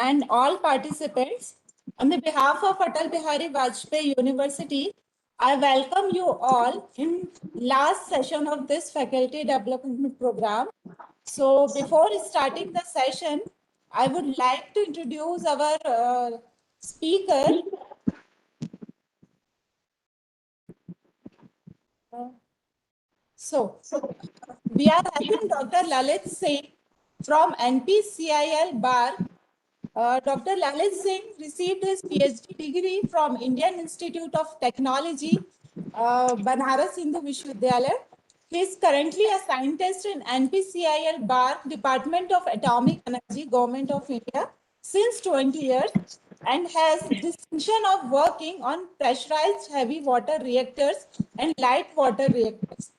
and all participants. On the behalf of Atal Bihari Vajpayee University, I welcome you all in last session of this faculty development program. So before starting the session, I would like to introduce our speaker. So we are having Dr. Lalit Singh from NPCIL Bar. Dr. Lalit Singh received his PhD degree from Indian Institute of Technology, Banaras Hindu Vishwavidyalaya. He is currently a scientist in NPCIL Bar, Department of Atomic Energy, Government of India, since 20 years and has distinction of working on pressurized heavy water reactors and light water reactors.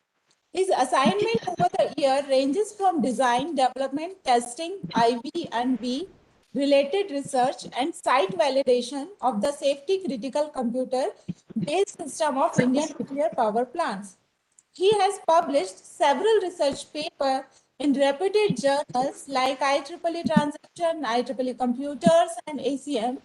His assignment over the year ranges from design, development, testing, IV and V, related research, and site validation of the safety critical computer-based system of Indian nuclear power plants. He has published several research papers in reputed journals like IEEE Transaction, IEEE Computers, and ACM.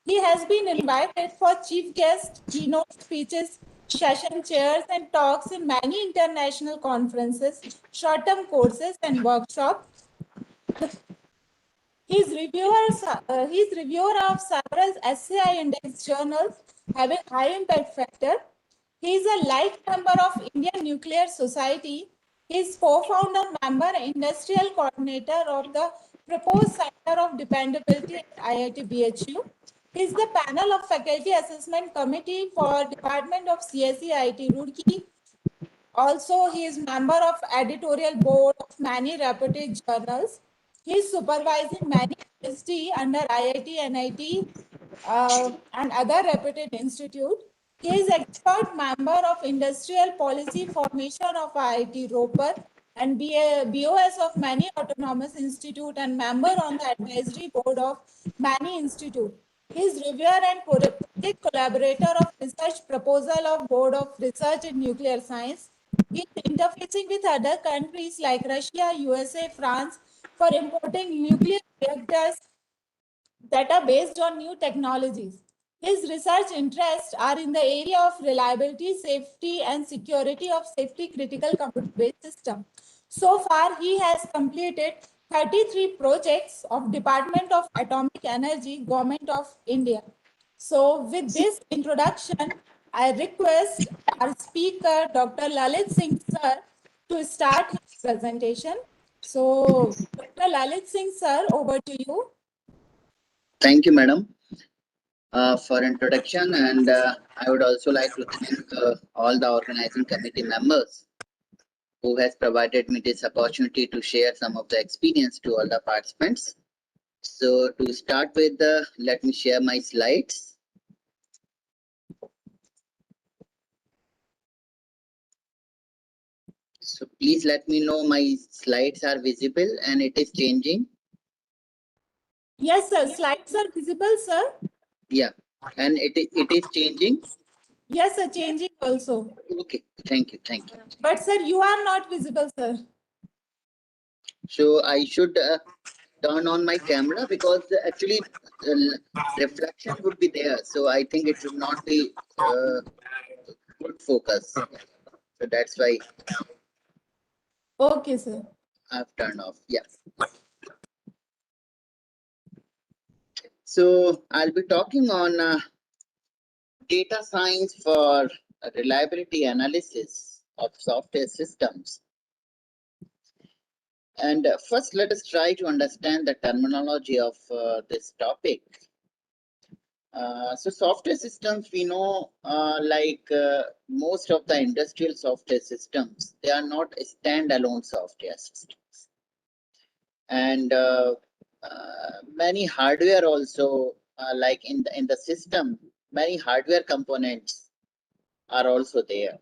He has been invited for chief guest, keynote speeches, session chairs, and talks in many international conferences, short-term courses, and workshops. He's reviewer of several SCI index journals having high impact factor. He is a life member of Indian Nuclear Society. He is co-founder, member, industrial coordinator of the proposed Center of Dependability at IIT BHU. He is the panel of faculty assessment committee for Department of CSA-IT Roorkee. Also, he is member of editorial board of many reputed journals. He is supervising many PhD under IIT, NIT, and other reputed institute. He is expert member of industrial policy formation of IIT Roper and BOS of many autonomous institute and member on the advisory board of many institute. He is reviewer and project collaborator of research proposal of Board of Research in Nuclear Science. He is interfacing with other countries like Russia, USA, France for importing nuclear reactors that are based on new technologies. His research interests are in the area of reliability, safety, and security of safety critical computer-based system. So far, he has completed 33 projects of Department of Atomic Energy, Government of India. So with this introduction, I request our speaker, Dr. Lalit Singh sir, to start his presentation. So Dr. Lalit Singh sir, over to you. Thank you, madam, for introduction, and I would also like to thank all the organizing committee members who has provided me this opportunity to share some of the experience to all the participants. So to start with, let me share my slides. So please let me know my slides are visible and it is changing. Yes, sir. Slides are visible, sir. Yeah, and it is changing. Yes, sir. Changing also. Okay, thank you. But sir, you are not visible, sir. So I should turn on my camera because actually reflection would be there. So I think it should not be good focus. So that's why. Okay, sir. I've turned off. Yeah. So I'll be talking on data science for reliability analysis of software systems. And first, let us try to understand the terminology of this topic. So software systems, we know, like most of the industrial software systems, they are not standalone software systems. And many hardware also, like in the system, many hardware components are also there.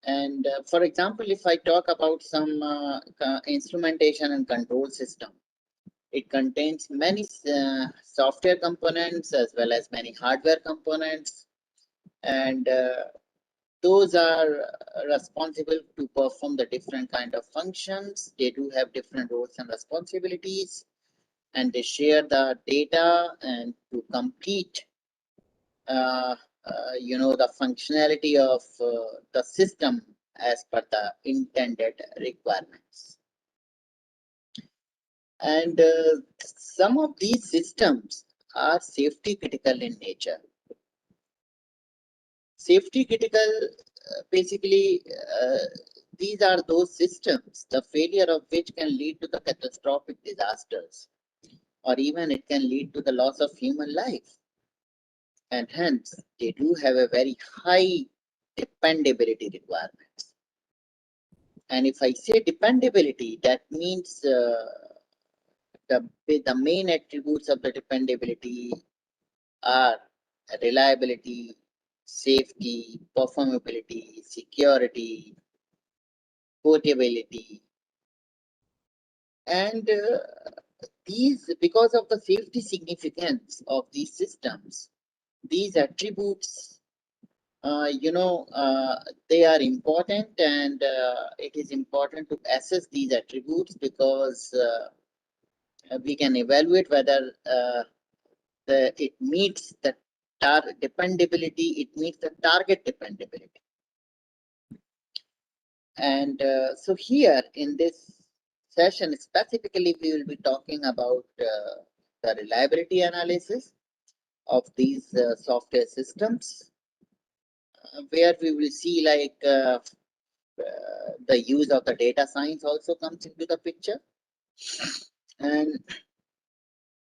And for example, if I talk about some instrumentation and control system, it contains many software components as well as many hardware components, and those are responsible to perform the different kind of functions. They do have different roles and responsibilities. and they share the data and to complete the functionality of the system as per the intended requirements. And some of these systems are safety critical in nature. Safety critical, basically, these are those systems, the failure of which can lead to the catastrophic disasters, or even it can lead to the loss of human life. And hence, they do have a very high dependability requirements. And if I say dependability, that means the main attributes of the dependability are reliability, safety, performability, security, portability, and these, because of the safety significance of these systems, these attributes, they are important, and it is important to assess these attributes because we can evaluate whether it meets the dependability, it meets the target dependability. And so here in this session, specifically, we will be talking about the reliability analysis of these software systems, where we will see like the use of the data science also comes into the picture. And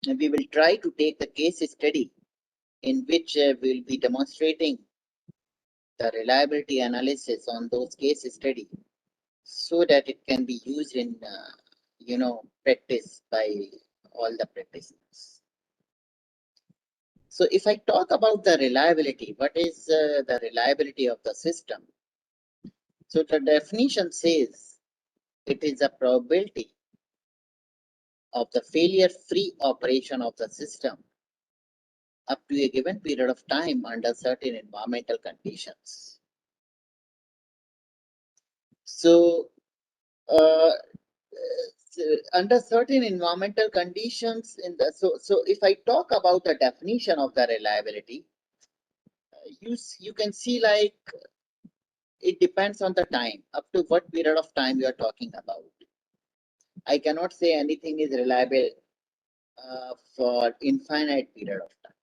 we will try to take the case study in which we will be demonstrating the reliability analysis on those case study so that it can be used in practice by all the practitioners. So if I talk about the reliability, what is the reliability of the system? So the definition says it is a probability of the failure-free operation of the system up to a given period of time under certain environmental conditions. So under certain environmental conditions so if I talk about the definition of the reliability, you can see like it depends on the time, up to what period of time you are talking about. I cannot say anything is reliable for infinite period of time.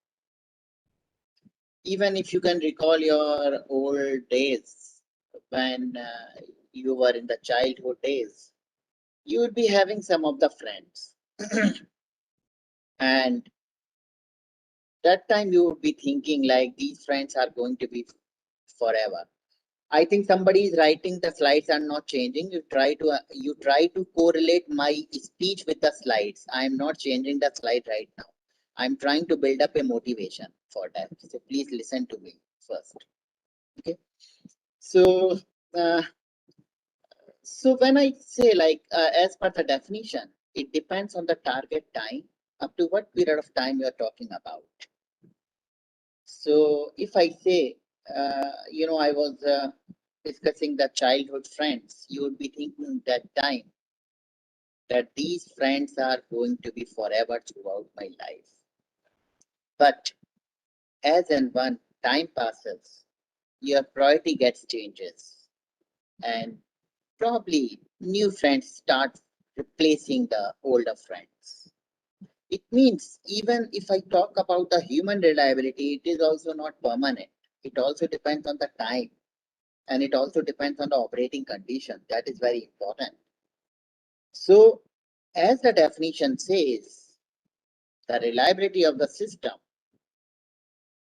Even if you can recall your old days when you were in the childhood days, you would be having some of the friends and that time you would be thinking like these friends are going to be forever. I think somebody is writing the slides are not changing. You try to correlate my speech with the slides. I am not changing the slide right now. I'm trying to build up a motivation for that. So please listen to me first. Okay. So when I say like as per the definition, it depends on the target time, up to what period of time you are talking about. So if I say, I was discussing the childhood friends, you would be thinking that time that these friends are going to be forever throughout my life. But as and when time passes, your priority gets changes, and probably new friends start replacing the older friends. It means even if I talk about the human reliability, it is also not permanent. It also depends on the time, and it also depends on the operating condition. That is very important. So as the definition says, the reliability of the system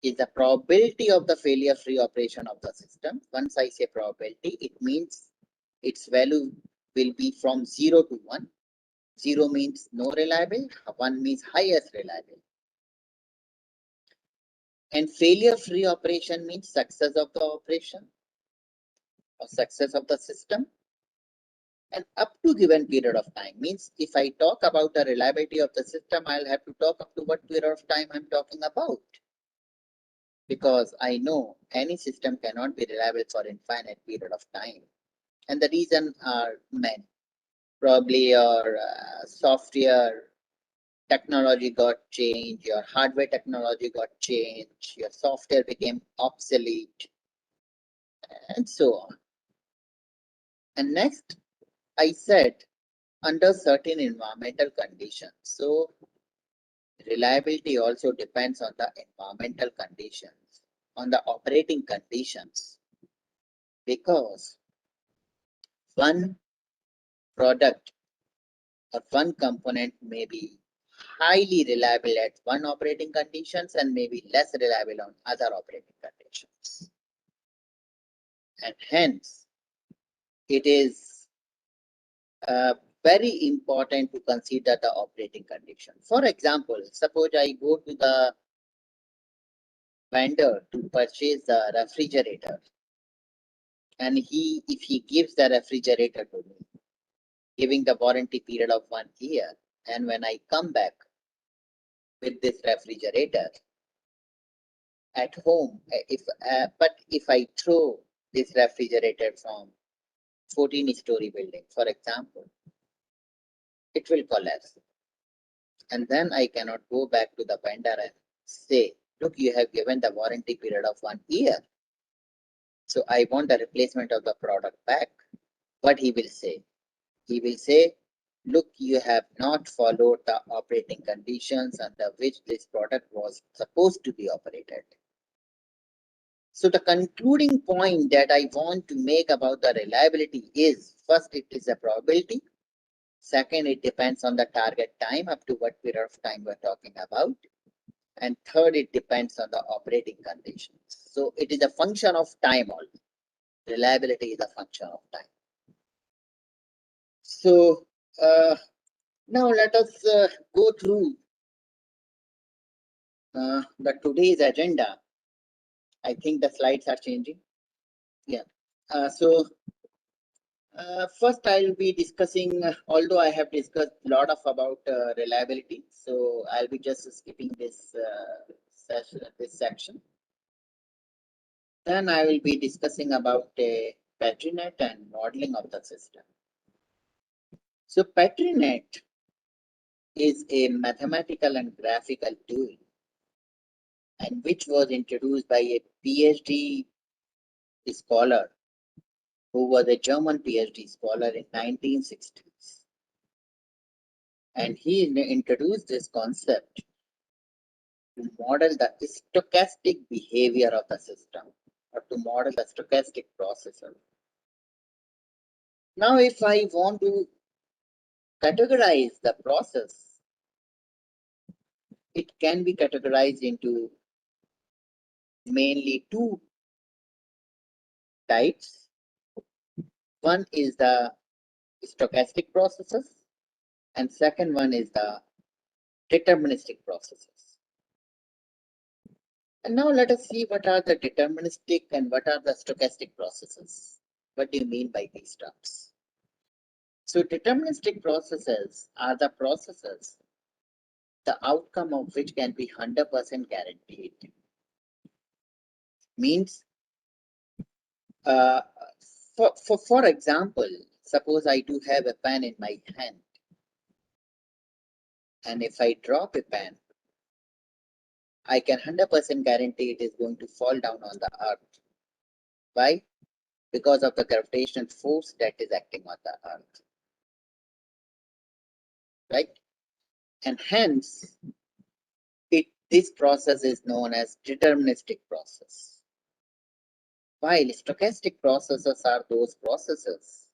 is the probability of the failure-free operation of the system. Once I say probability, it means its value will be from 0 to 1. 0 means no reliable, 1 means highest reliable. And failure-free operation means success of the operation or success of the system. And up to given period of time means if I talk about the reliability of the system, I'll have to talk up to what period of time I'm talking about. Because I know any system cannot be reliable for infinite period of time. And the reason are many. Probably your software technology got changed, your hardware technology got changed, your software became obsolete, and so on. And next, I said under certain environmental conditions. So reliability also depends on the environmental conditions, on the operating conditions, because one product or one component may be highly reliable at one operating conditions and may be less reliable on other operating conditions. And hence, it is very important to consider the operating condition. For example, suppose I go to the vendor to purchase the refrigerator, and if he gives the refrigerator to me, giving the warranty period of 1 year, and when I come back with this refrigerator at home, but if I throw this refrigerator from 14-story building, for example, it will collapse. And then I cannot go back to the vendor and say, look, you have given the warranty period of 1 year, so I want the replacement of the product back. What he will say? He will say, look, you have not followed the operating conditions under which this product was supposed to be operated. So the concluding point that I want to make about the reliability is, first, it is a probability. Second, it depends on the target time, up to what period of time we're talking about. And third, it depends on the operating conditions. So it is a function of time also. Reliability is a function of time. So now let us go through the today's agenda. I think the slides are changing. Yeah. First, I'll be discussing, although I have discussed a lot of about reliability, so I'll be just skipping this section. Then I will be discussing about PetriNet and modeling of the system. So PetriNet is a mathematical and graphical tool, and which was introduced by a PhD scholar who was a German PhD scholar in 1960s. And he introduced this concept to model the stochastic behavior of the system, or to model the stochastic processor. Now, if I want to categorize the process, it can be categorized into mainly two types. One is the stochastic processes, and second one is the deterministic processes. And now let us see what are the deterministic and what are the stochastic processes. What do you mean by these terms? So deterministic processes are the processes the outcome of which can be 100% guaranteed. Means, for example, suppose I do have a pen in my hand, and if I drop a pen, I can 100% guarantee it is going to fall down on the earth. Why? Because of the gravitational force that is acting on the earth. Right? And hence, this process is known as deterministic process. While stochastic processes are those processes,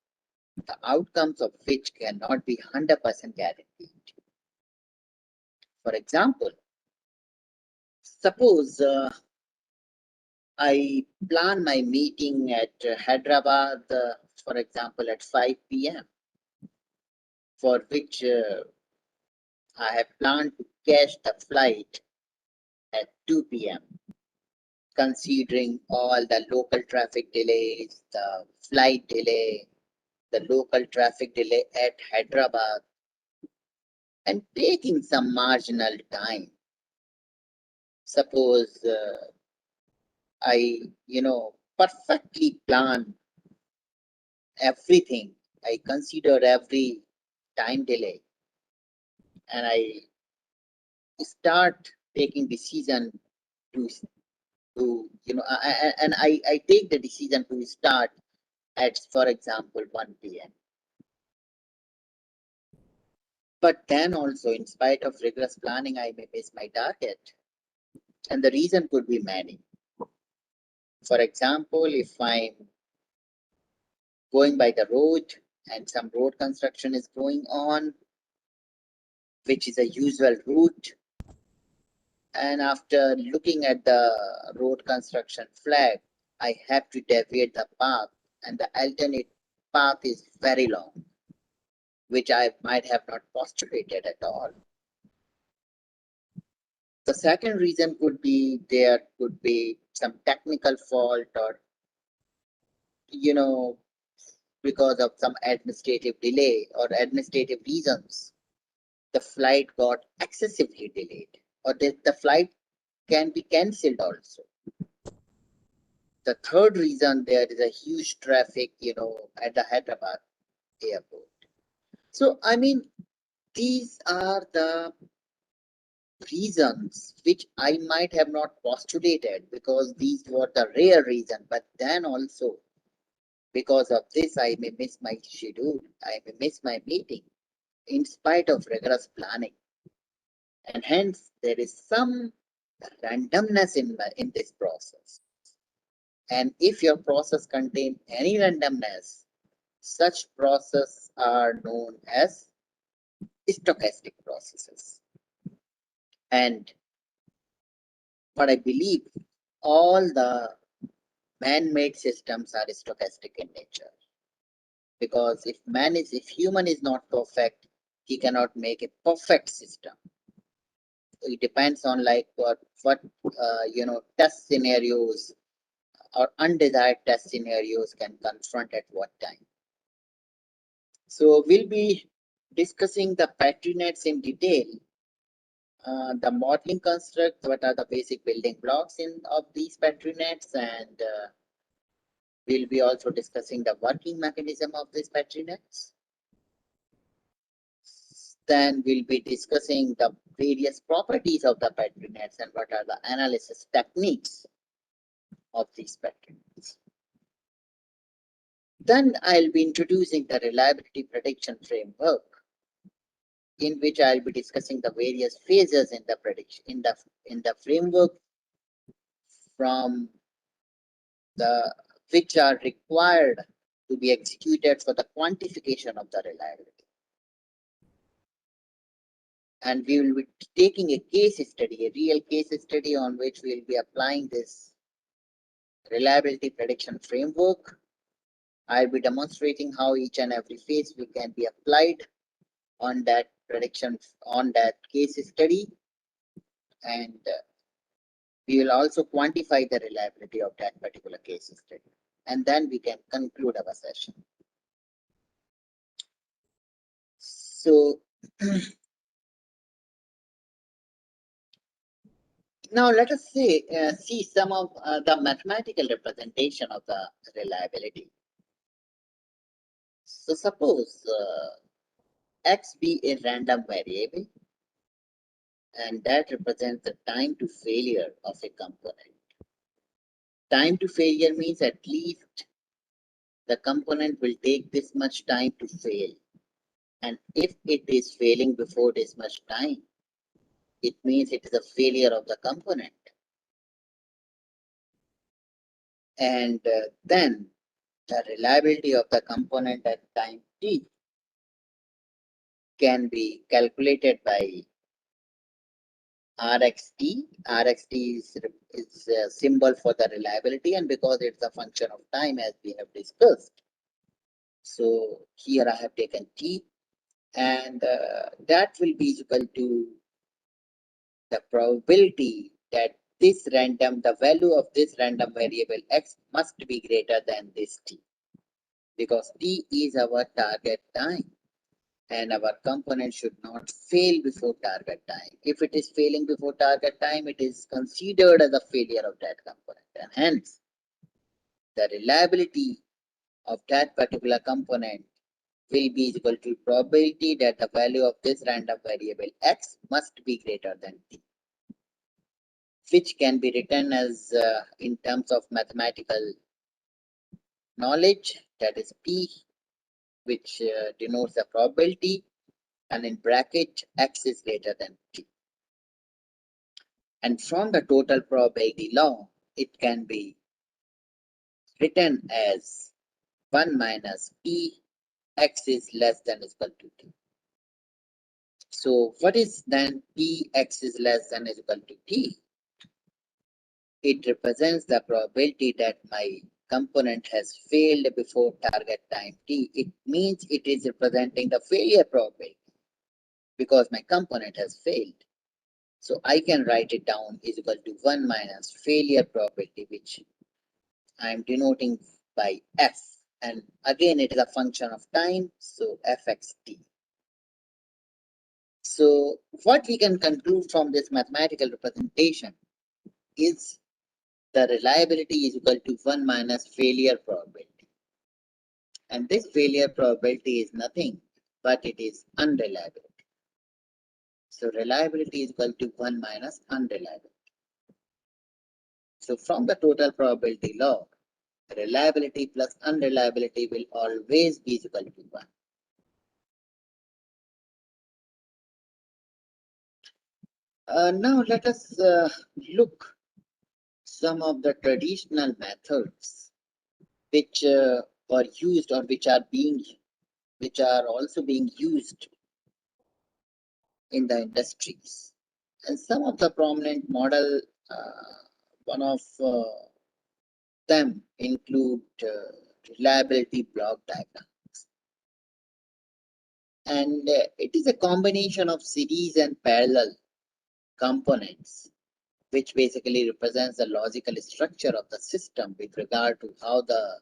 the outcomes of which cannot be 100% guaranteed. For example, suppose I plan my meeting at Hyderabad, for example, at 5 p.m., for which I have planned to catch the flight at 2 p.m., considering all the local traffic delays, the flight delay, the local traffic delay at Hyderabad, and taking some marginal time. Suppose I, perfectly plan everything. I consider every time delay, and I start taking decision to I take the decision to start at, for example, 1 p.m. But then also, in spite of rigorous planning, I may miss my target. And the reason could be many. For example, if I'm going by the road and some road construction is going on, which is a usual route, and after looking at the road construction flag, I have to deviate the path, and the alternate path is very long, which I might have not postulated at all. The second reason could be there could be some technical fault, or because of some administrative delay or administrative reasons, the flight got excessively delayed, or the flight can be cancelled also. The third reason, there is a huge traffic, at the Hyderabad airport. So, I mean, these are the reasons which I might have not postulated, because these were the rare reason, but then also because of this, I may miss my schedule, I may miss my meeting in spite of rigorous planning. And hence, there is some randomness in this process. And if your process contains any randomness, such processes are known as stochastic processes. And what I believe, all the man-made systems are stochastic in nature. Because if human is not perfect, he cannot make a perfect system. It depends on like what test scenarios or undesired test scenarios can confront at what time. So we'll be discussing the Petri nets in detail, the modeling construct, what are the basic building blocks of these Petri nets, and we'll be also discussing the working mechanism of these Petri nets. Then we'll be discussing the various properties of the Petri nets and what are the analysis techniques of these Petri nets. Then I'll be introducing the reliability prediction framework, in which I'll be discussing the various phases in the prediction in the framework from the which are required to be executed for the quantification of the reliability. And we will be taking a case study, a real case study on which we will be applying this reliability prediction framework. I'll be demonstrating how each and every phase can be applied on that prediction, on that case study, and we will also quantify the reliability of that particular case study, and then we can conclude our session. So now let us see some of the mathematical representation of the reliability. So suppose x be a random variable, and that represents the time to failure of a component. Time to failure means at least the component will take this much time to fail. And if it is failing before this much time, it means it is a failure of the component. And then the reliability of the component at time t can be calculated by RXT. RXT is a symbol for the reliability, and because it's a function of time, as we have discussed. So here I have taken T, and that will be equal to the probability that the value of this random variable x must be greater than this T, because T is our target time. And our component should not fail before target time. If it is failing before target time, it is considered as a failure of that component. And hence, the reliability of that particular component will be equal to probability that the value of this random variable x must be greater than t, which can be written as in terms of mathematical knowledge, that is p, which denotes the probability, and in bracket x is greater than t. And from the total probability law, it can be written as 1 minus p x is less than or equal to t. So what is then p x is less than or equal to t? It represents the probability that my component has failed before target time t. It means it is representing the failure probability because my component has failed. So I can write it down is equal to 1 minus failure probability, which I am denoting by f. And again, it is a function of time, so fxt. So what we can conclude from this mathematical representation is the reliability is equal to 1 minus failure probability. And this failure probability is nothing but it is unreliability. So reliability is equal to 1 minus unreliability. So from the total probability law, reliability plus unreliability will always be equal to 1. Now let us look some of the traditional methods which are used or which are also being used in the industries. And some of the prominent model, one of them include reliability block diagram. And it is a combination of series and parallel components, which basically represents the logical structure of the system with regard to how the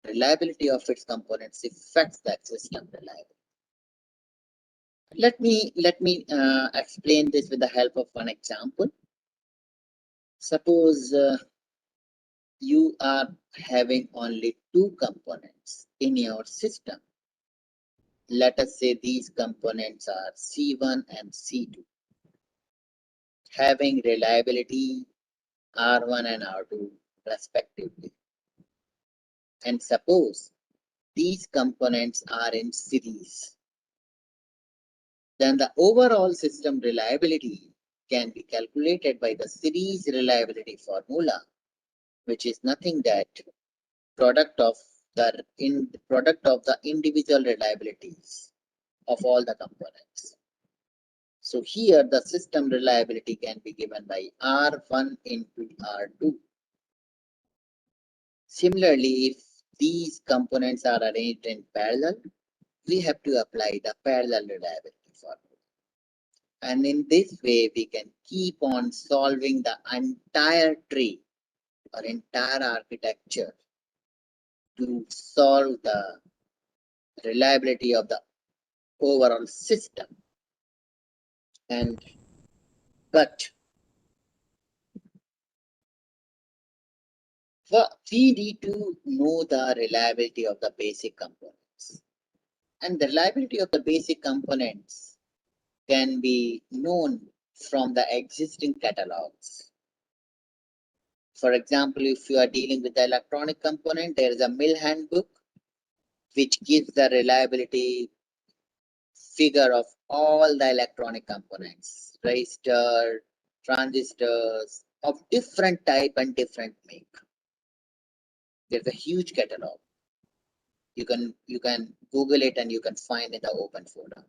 reliability of its components affects that system reliability. Let me explain this with the help of one example. Suppose you are having only two components in your system. Let us say these components are C1 and C2, having reliability R1 and R2 respectively. And suppose these components are in series, then the overall system reliability can be calculated by the series reliability formula, which is nothing that product of the individual reliabilities of all the components. So here the system reliability can be given by R1 into R2. Similarly, if these components are arranged in parallel, we have to apply the parallel reliability formula. And in this way, we can keep on solving the entire tree or entire architecture to solve the reliability of the overall system. But we need to know the reliability of the basic components. And the reliability of the basic components can be known from the existing catalogs. For example, if you are dealing with the electronic component, there is a mill handbook which gives the reliability figure of all the electronic components, resistor, transistors of different type and different make. There's a huge catalog. You can Google it and you can find in the open forum.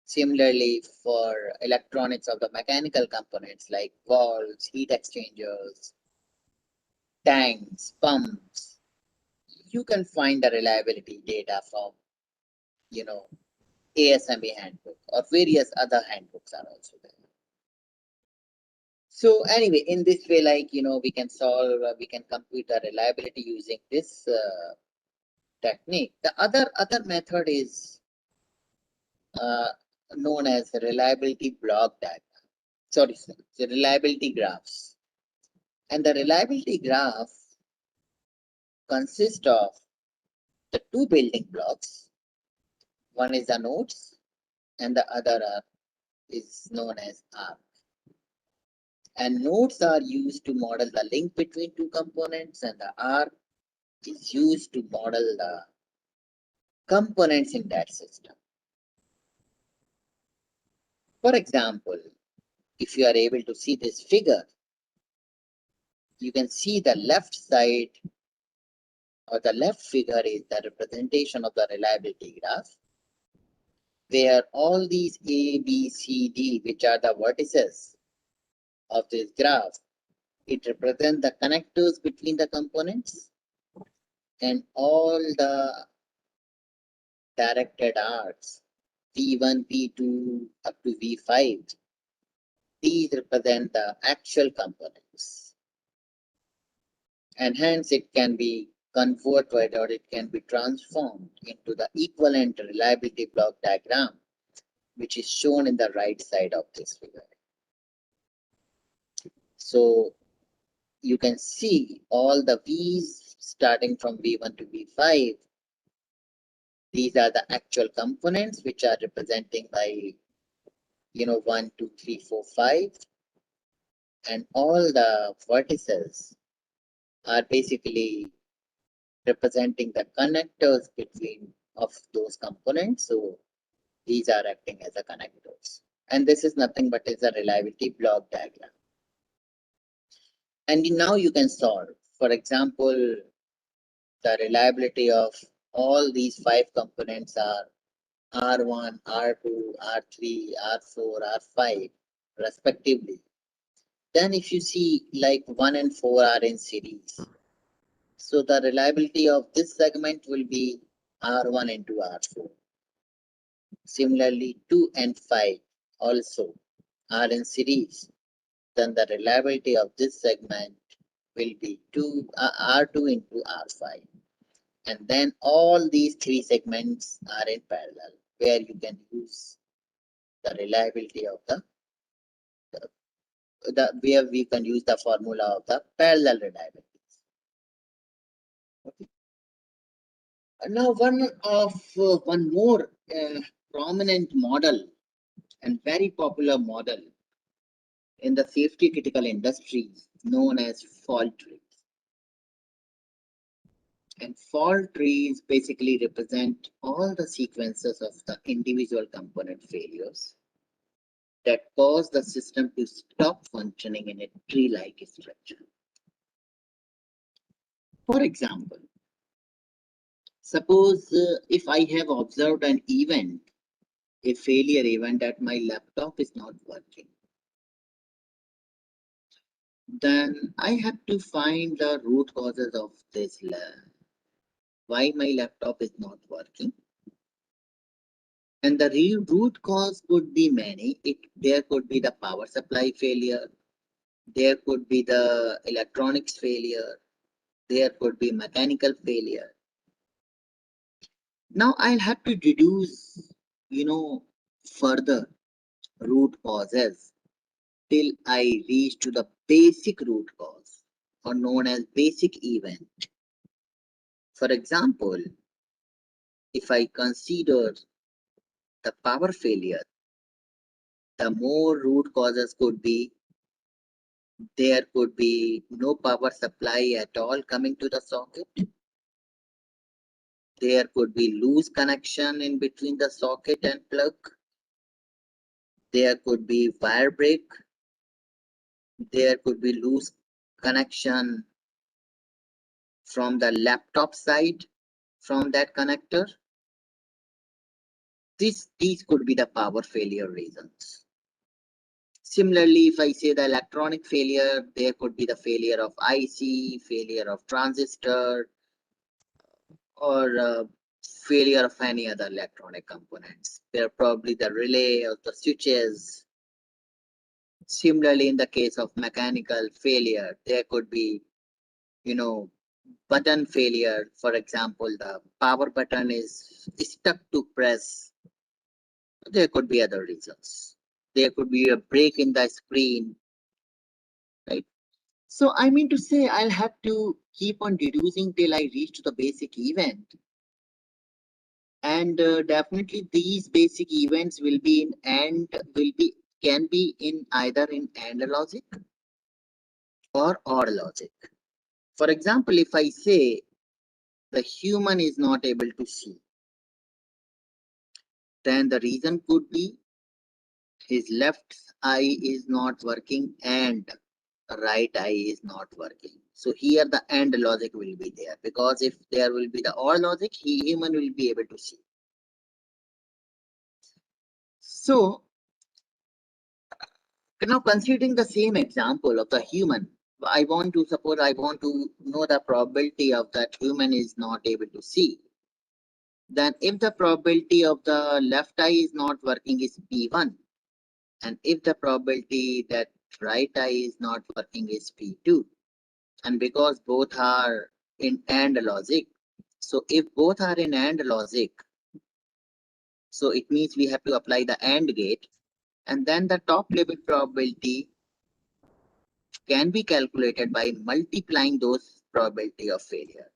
Similarly, for electronics of the mechanical components like valves, heat exchangers, tanks, pumps, you can find the reliability data from, ASME handbook or various other handbooks are also there. So anyway, in this way, we can compute the reliability using this technique. The other method is known as reliability block diagram. Sorry, the reliability graphs. And the reliability graph consists of the two building blocks, One is the nodes and the other is known as arc. And nodes are used to model the link between two components, and the arc is used to model the components in that system. For example, if you are able to see this figure, you can see the left side or the left figure is the representation of the reliability graph, where all these A, B, C, D, which are the vertices of this graph, it represents the connectors between the components, and all the directed arcs, V1, V2 up to V5, these represent the actual components. And hence it can be converted or it can be transformed into the equivalent reliability block diagram, which is shown in the right side of this figure. So you can see all the V's starting from V1 to V5. These are the actual components which are representing by 1, 2, 3, 4, 5. And all the vertices are basically representing the connectors between of those components. So these are acting as the connectors. And this is nothing but is a reliability block diagram. And now you can solve, for example, the reliability of all these 5 components are R1, R2, R3, R4, R5, respectively. Then if you see like 1 and 4 are in series, so the reliability of this segment will be R1 into R4. Similarly, 2 and 5 also are in series. Then the reliability of this segment will be R2 into R5. And then all these 3 segments are in parallel, where you can use the reliability of where we can use the formula of the parallel reliability. Okay. And now one more prominent model and very popular model in the safety critical industries known as fault trees. And fault trees basically represent all the sequences of the individual component failures that cause the system to stop functioning in a tree-like structure. For example, suppose if I have observed an event, a failure event that my laptop is not working, then I have to find the root causes of this why my laptop is not working. And the real root cause could be many. There could be the power supply failure, there could be the electronics failure, there could be mechanical failure. Now I'll have to deduce, further root causes till I reach to the basic root cause, or known as basic event. For example, if I consider the power failure, the more root causes could be there could be no power supply at all coming to the socket. There could be loose connection in between the socket and plug. There could be wire break. There could be loose connection from the laptop side from that connector. These could be the power failure reasons. Similarly, if I say the electronic failure, there could be the failure of IC, failure of transistor, or failure of any other electronic components. They're probably the relay or the switches. Similarly, in the case of mechanical failure, there could be, button failure. For example, the power button is stuck to press. There could be other reasons. There could be a break in the screen, right? So I mean to say, I'll have to keep on deducing till I reach to the basic event. And definitely these basic events will be in can be in either in AND logic or OR logic. For example, if I say the human is not able to see, then the reason could be his left eye is not working and right eye is not working. So here the AND logic will be there, because if there will be the OR logic, human will be able to see. So now considering the same example of the human, I want to know the probability of that human is not able to see. Then if the probability of the left eye is not working is P1, and if the probability that right eye is not working is P2, and because both are in AND logic, so if both are in AND logic, so it means we have to apply the AND gate, and then the top level probability can be calculated by multiplying those probability of failure.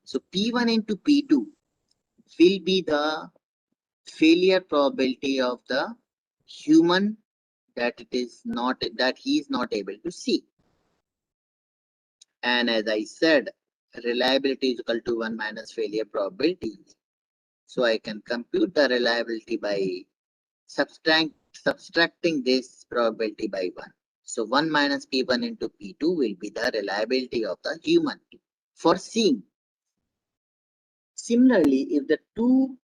So P1 into P2 will be the failure probability of the human that he is not able to see. And as I said, reliability is equal to 1 minus failure probability. So I can compute the reliability by subtracting this probability by 1. So 1 minus P1 into P2 will be the reliability of the human for seeing. Similarly, if the two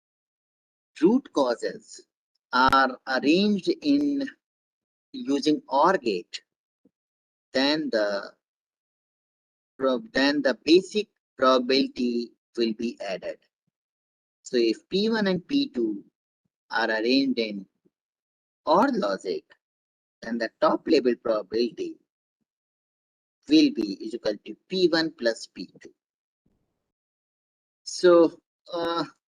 root causes are arranged in using OR gate, then the basic probability will be added. So if P1 and P2 are arranged in OR logic, then the top level probability will be is equal to P1 plus P2. So,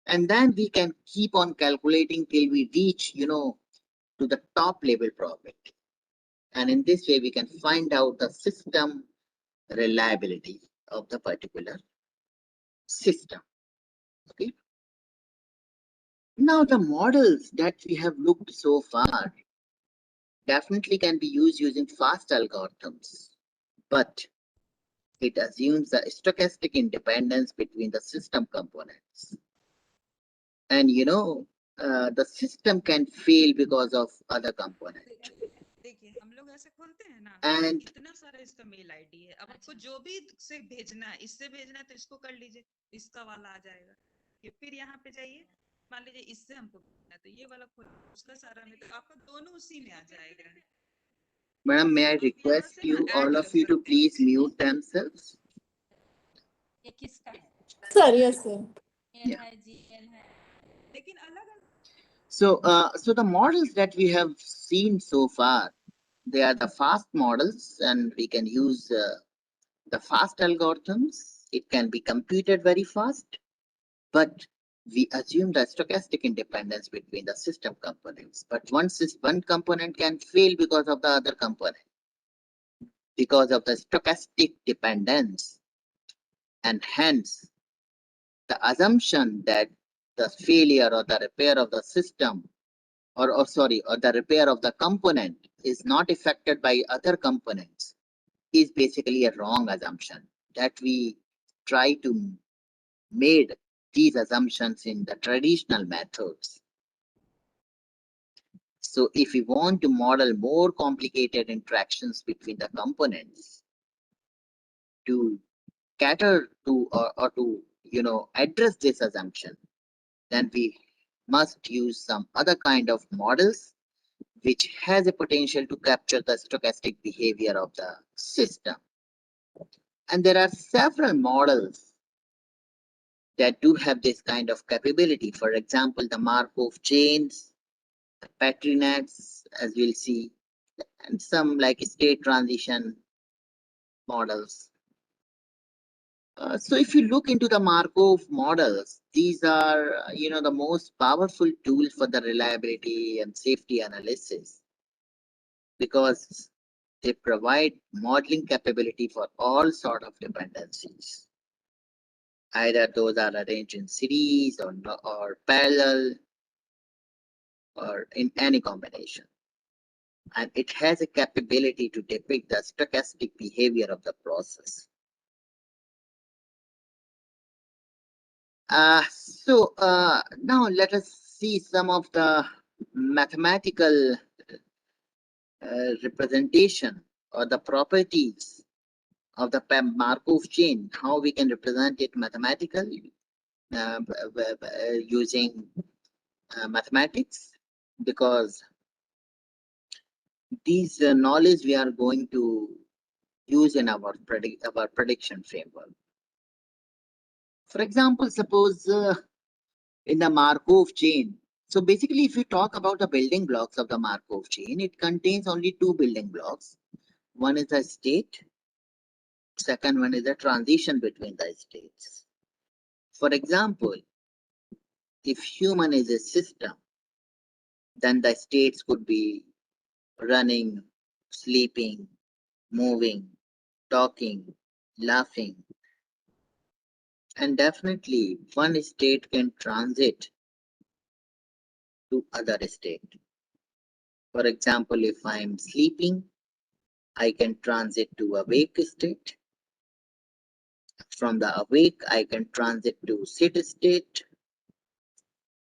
and then we can keep on calculating till we reach, to the top level probability. And in this way, we can find out the system reliability of the particular system. Okay. Now, the models that we have looked so far definitely can be used using fast algorithms, but it assumes the stochastic independence between the system components. And the system can fail because of other components. देखिए हम लोग ऐसे खोलते हैं ना, And इतना सारा इसका मेल आईडी है, अब आपको जो भी से भेजना है, इससे भेजना है तो इसको कर लीजिए, इसका वाला आ जाएगा, ये फिर यहाँ पे जाइए, मान लीजिए इससे हमको भेजना है तो ये वाला खोल, उसका सारा में, तो आपका दोनों उसी में आ जाएगा। madam, may I आप यहाँ request से ना you, ऐड all कर of you, to सकते please हैं। mute themselves? ये किसका है? Sir, yes, sir. एल है, जीएल है। लेकिन अलग So the models that we have seen so far, they are the fast models, and we can use the fast algorithms. It can be computed very fast, but we assume the stochastic independence between the system components. But once this one component can fail because of the other component, because of the stochastic dependence, and hence the assumption that the failure or the repair of the system or the repair of the component is not affected by other components is basically a wrong assumption that we try to made these assumptions in the traditional methods. So if we want to model more complicated interactions between the components to cater to or to address this assumption, then we must use some other kind of models which has a potential to capture the stochastic behavior of the system. And there are several models that do have this kind of capability. For example, the Markov chains, the Petri nets, as we'll see, and some like state transition models. So if you look into the Markov models, these are, the most powerful tool for the reliability and safety analysis, because they provide modeling capability for all sort of dependencies. Either those are arranged in series or parallel or in any combination. And it has a capability to depict the stochastic behavior of the process. Now let us see some of the mathematical representation or the properties of the Markov chain, how we can represent it mathematically using mathematics, because these knowledge we are going to use in our prediction framework. For example, suppose in the Markov chain. So basically, if you talk about the building blocks of the Markov chain, it contains only two building blocks. One is the state, second one is the transition between the states. For example, if human is a system, then the states could be running, sleeping, moving, talking, laughing. And definitely one state can transit to other state. For example, if I'm sleeping, I can transit to awake state. From the awake, I can transit to sit state.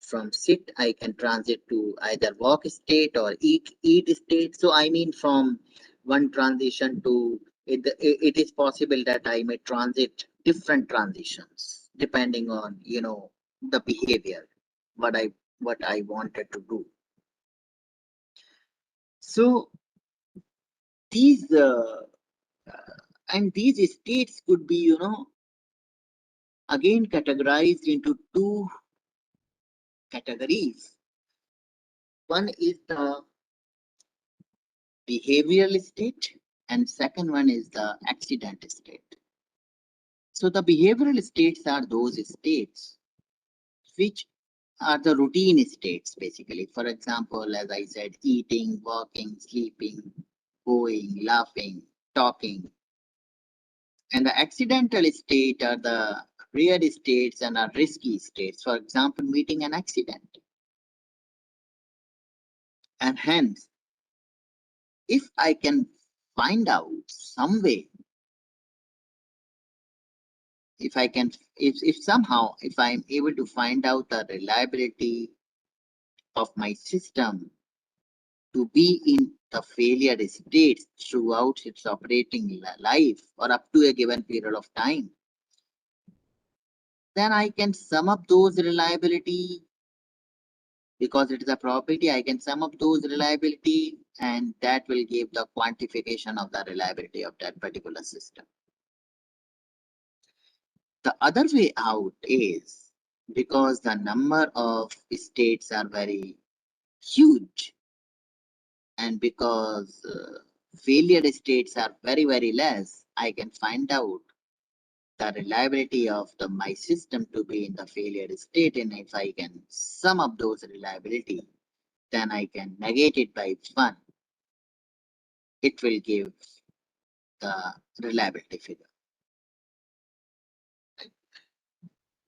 From sit, I can transit to either walk state or eat state. So I mean, from one transition to it is possible that I may transit different transitions depending on the behavior, what I wanted to do. So these and these states could be again categorized into two categories. One is the behavioral state and second one is the accident state. So the behavioral states are those states which are the routine states basically. For example, as I said, eating, walking, sleeping, going, laughing, talking. And the accidental state are the rare states and are risky states. For example, meeting an accident. And hence, if I can find out some way, if somehow, if I'm able to find out the reliability of my system to be in the failure states throughout its operating life or up to a given period of time, then I can sum up those reliability. Because it is a property, I can sum up those reliability and that will give the quantification of the reliability of that particular system. The other way out is because the number of states are very huge and because failure states are very, very less, I can find out the reliability of my system to be in the failure state. And if I can sum up those reliability, then I can negate it by 1. It will give the reliability figure.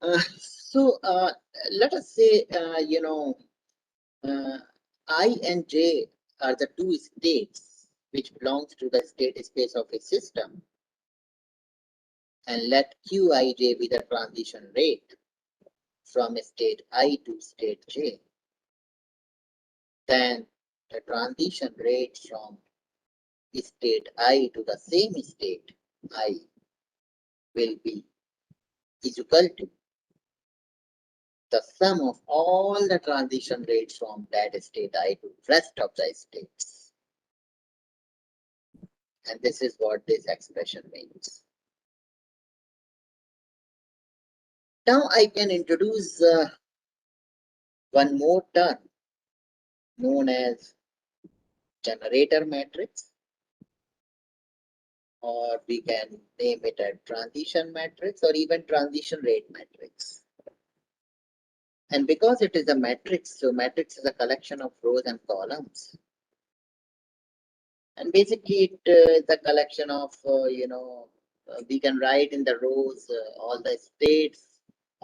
Let us say, I and J are the two states which belongs to the state space of a system. And let Qij be the transition rate from state I to state J. Then the transition rate from state I to the same state I will be is equal to the sum of all the transition rates from that state I to rest of the states. And this is what this expression means. Now I can introduce one more term known as generator matrix, or we can name it a transition matrix or even transition rate matrix. And because it is a matrix, so matrix is a collection of rows and columns. And basically it is a collection of, we can write in the rows all the states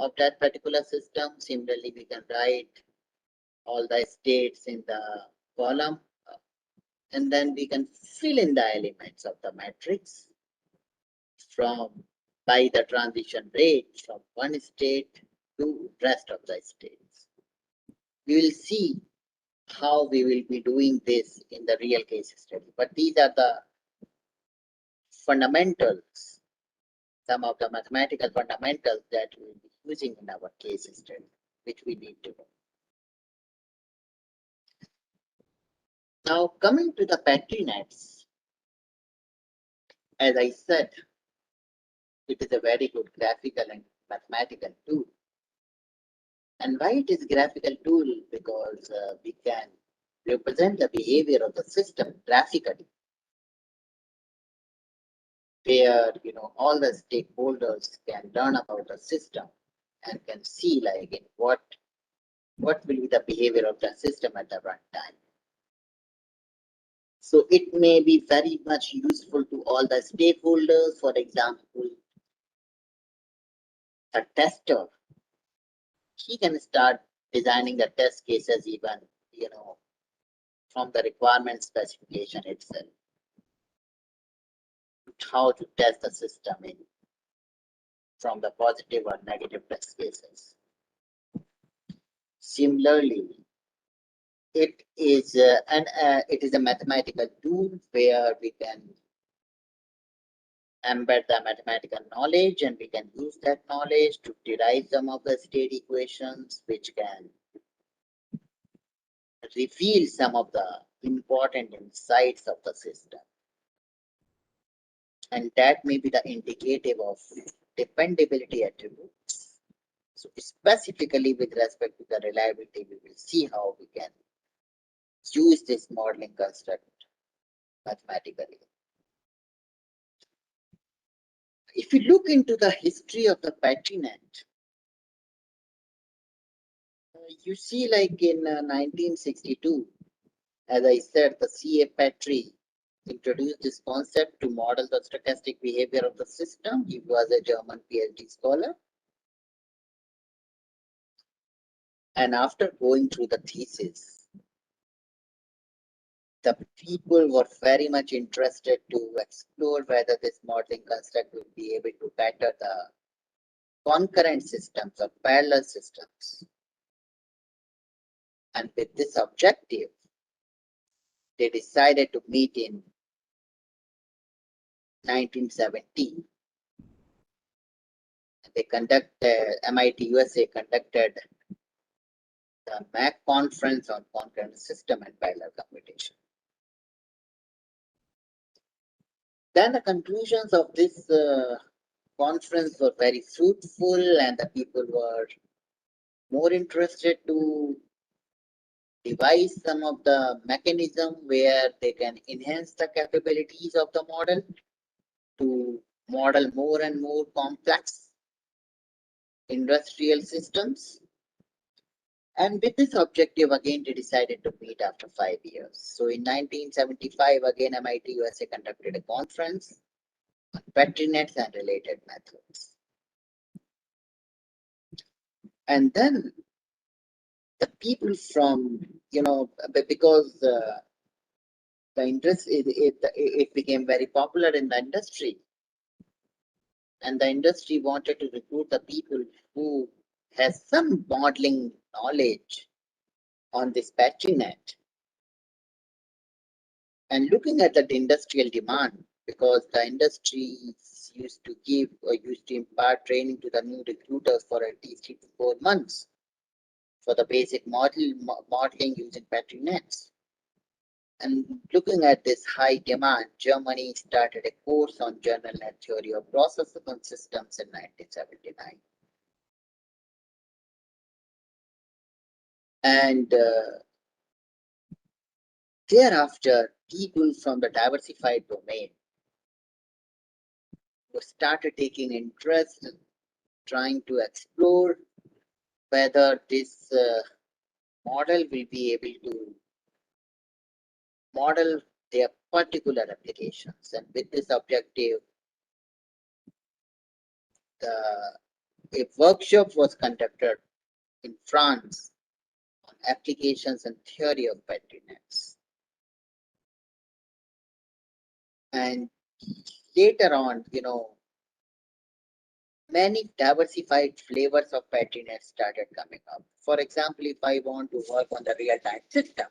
of that particular system. Similarly, we can write all the states in the column, and then we can fill in the elements of the matrix from by the transition rate from one state to rest of the states. We will see how we will be doing this in the real case study, but these are the fundamentals, some of the mathematical fundamentals that we will be using in our case study, which we need to know. Now, coming to the Petri nets, as I said, it is a very good graphical and mathematical tool. And why it is graphical tool? Because we can represent the behavior of the system graphically, where all the stakeholders can learn about the system and can see like in what will be the behavior of the system at the runtime. So it may be very much useful to all the stakeholders. For example, a tester, he can start designing the test cases even from the requirement specification itself, how to test the system in from the positive or negative test cases. Similarly, it is a mathematical tool where we can embed the mathematical knowledge, and we can use that knowledge to derive some of the state equations, which can reveal some of the important insights of the system. And that may be the indicative of dependability attributes. So specifically with respect to the reliability, we will see how we can use this modeling construct mathematically. If you look into the history of the Petri net, you see like in 1962, as I said, the C.A. Petri introduced this concept to model the stochastic behavior of the system. He was a German PhD scholar. And after going through the thesis, the people were very much interested to explore whether this modeling construct will be able to better the concurrent systems or parallel systems. And with this objective, they decided to meet in 1970. MIT USA conducted the MAC conference on concurrent system and parallel computation. Then the conclusions of this conference were very fruitful, and the people were more interested to devise some of the mechanism where they can enhance the capabilities of the model to model more and more complex industrial systems. And with this objective, again, they decided to meet after 5 years. So in 1975, again, MIT USA conducted a conference on Petri nets and related methods. And then the people from, because the interest, it became very popular in the industry. And the industry wanted to recruit the people who has some modeling knowledge on this Petri net. And looking at that industrial demand, because the industry used to give or used to impart training to the new recruiters for at least 3 to 4 months for the basic modeling using Petri nets. And looking at this high demand, Germany started a course on general net theory of processes and systems in 1979. And thereafter, people from the diversified domain started taking interest in trying to explore whether this model will be able to model their particular applications. And with this objective, the a workshop was conducted in France on applications and theory of battery nets. And later on, many diversified flavors of battery nets started coming up. For example, if I want to work on the real-time system,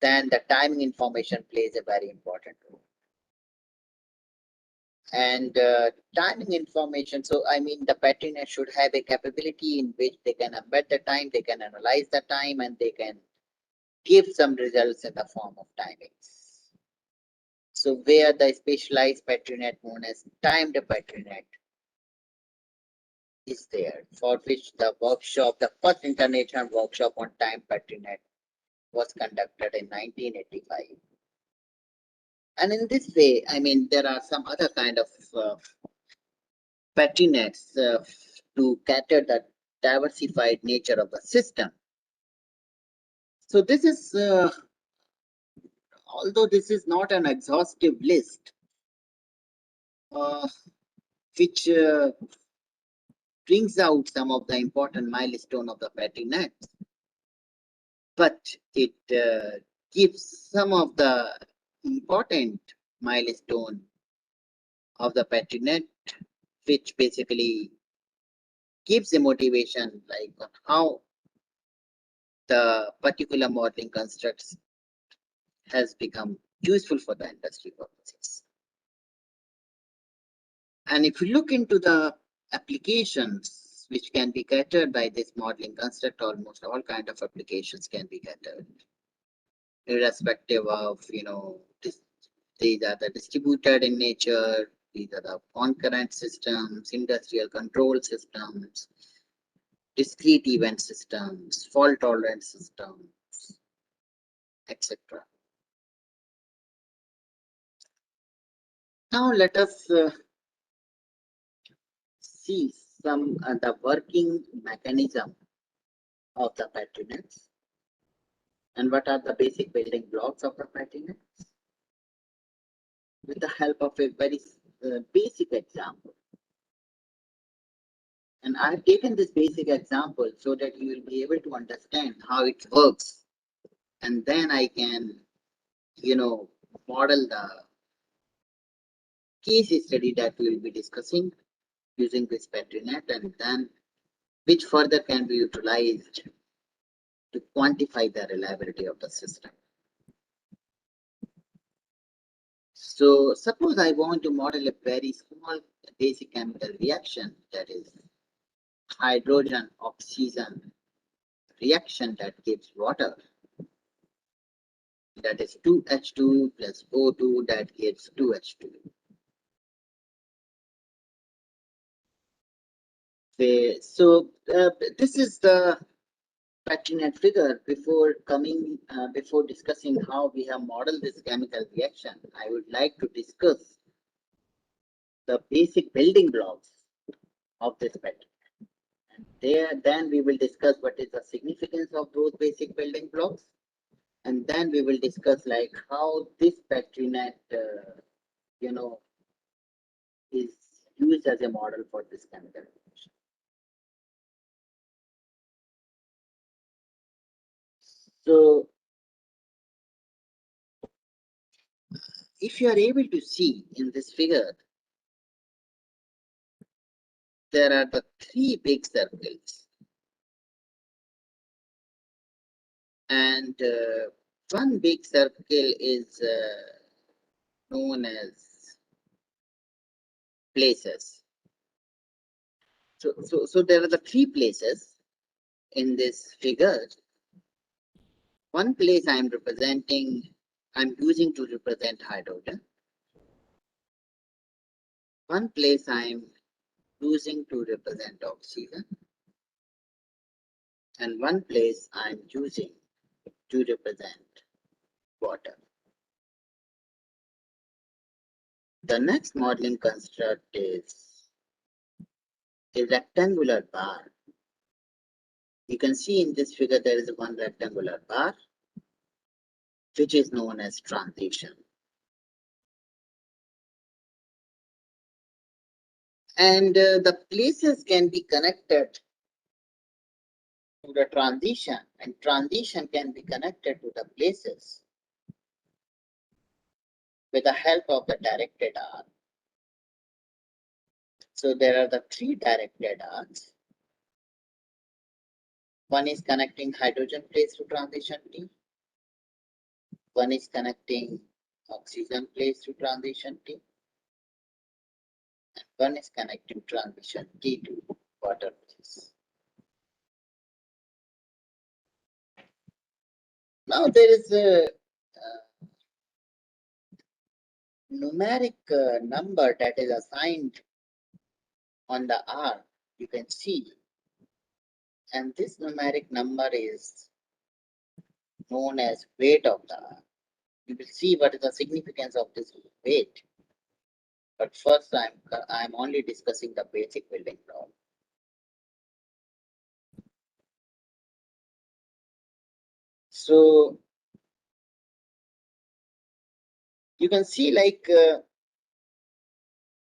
then the timing information plays a very important role. And timing information, so I mean the battery net should have a capability in which they can embed the time, they can analyze the time, and they can give some results in the form of timings. So where the specialized battery net known as timed battery net is there, for which the workshop, the first international workshop on timed battery net was conducted in 1985. And in this way, I mean, there are some other kind of battery nets to cater the diversified nature of the system. So this is, although this is not an exhaustive list, which brings out some of the important milestone of the battery nets, but it gives some of the important milestone of the battery net, which basically gives a motivation like on how the particular modeling constructs has become useful for the industry purposes. And if you look into the applications which can be catered by this modeling construct, almost all kind of applications can be catered, irrespective of, these are the distributed in nature, these are the concurrent systems, industrial control systems, discrete event systems, fault tolerant systems, etc. Now let us see some the working mechanism of the battery nets and what are the basic building blocks of the battery nets with the help of a very basic example. And I've taken this basic example so that you will be able to understand how it works. And then I can, model the case study that we will be discussing using this battery net, and then which further can be utilized to quantify the reliability of the system. So suppose I want to model a very small basic chemical reaction, that is hydrogen oxygen reaction that gives water, that is 2H2 plus O2 that gives 2H2. So this is the battery net figure. Before discussing how we have modeled this chemical reaction, I would like to discuss the basic building blocks of this battery. And then we will discuss what is the significance of those basic building blocks, and then we will discuss like how this battery net, is used as a model for this chemical reaction. So if you are able to see in this figure, there are the three big circles, and one big circle is known as places. So there are the three places in this figure. One place I'm using to represent hydrogen. One place I'm using to represent oxygen. And one place I'm using to represent water. The next modeling construct is a rectangular bar. You can see in this figure there is one rectangular bar, which is known as transition. And the places can be connected to the transition, and transition can be connected to the places with the help of the directed arc. So there are the three directed arcs. One is connecting hydrogen place to transition T. One is connecting oxygen place to transition T. And one is connecting transition T to water place. Now there is a numeric number that is assigned on the arc, you can see. And this numeric number is known as weight of the arc. You will see what is the significance of this weight. But first, I'm only discussing the basic building block. So you can see like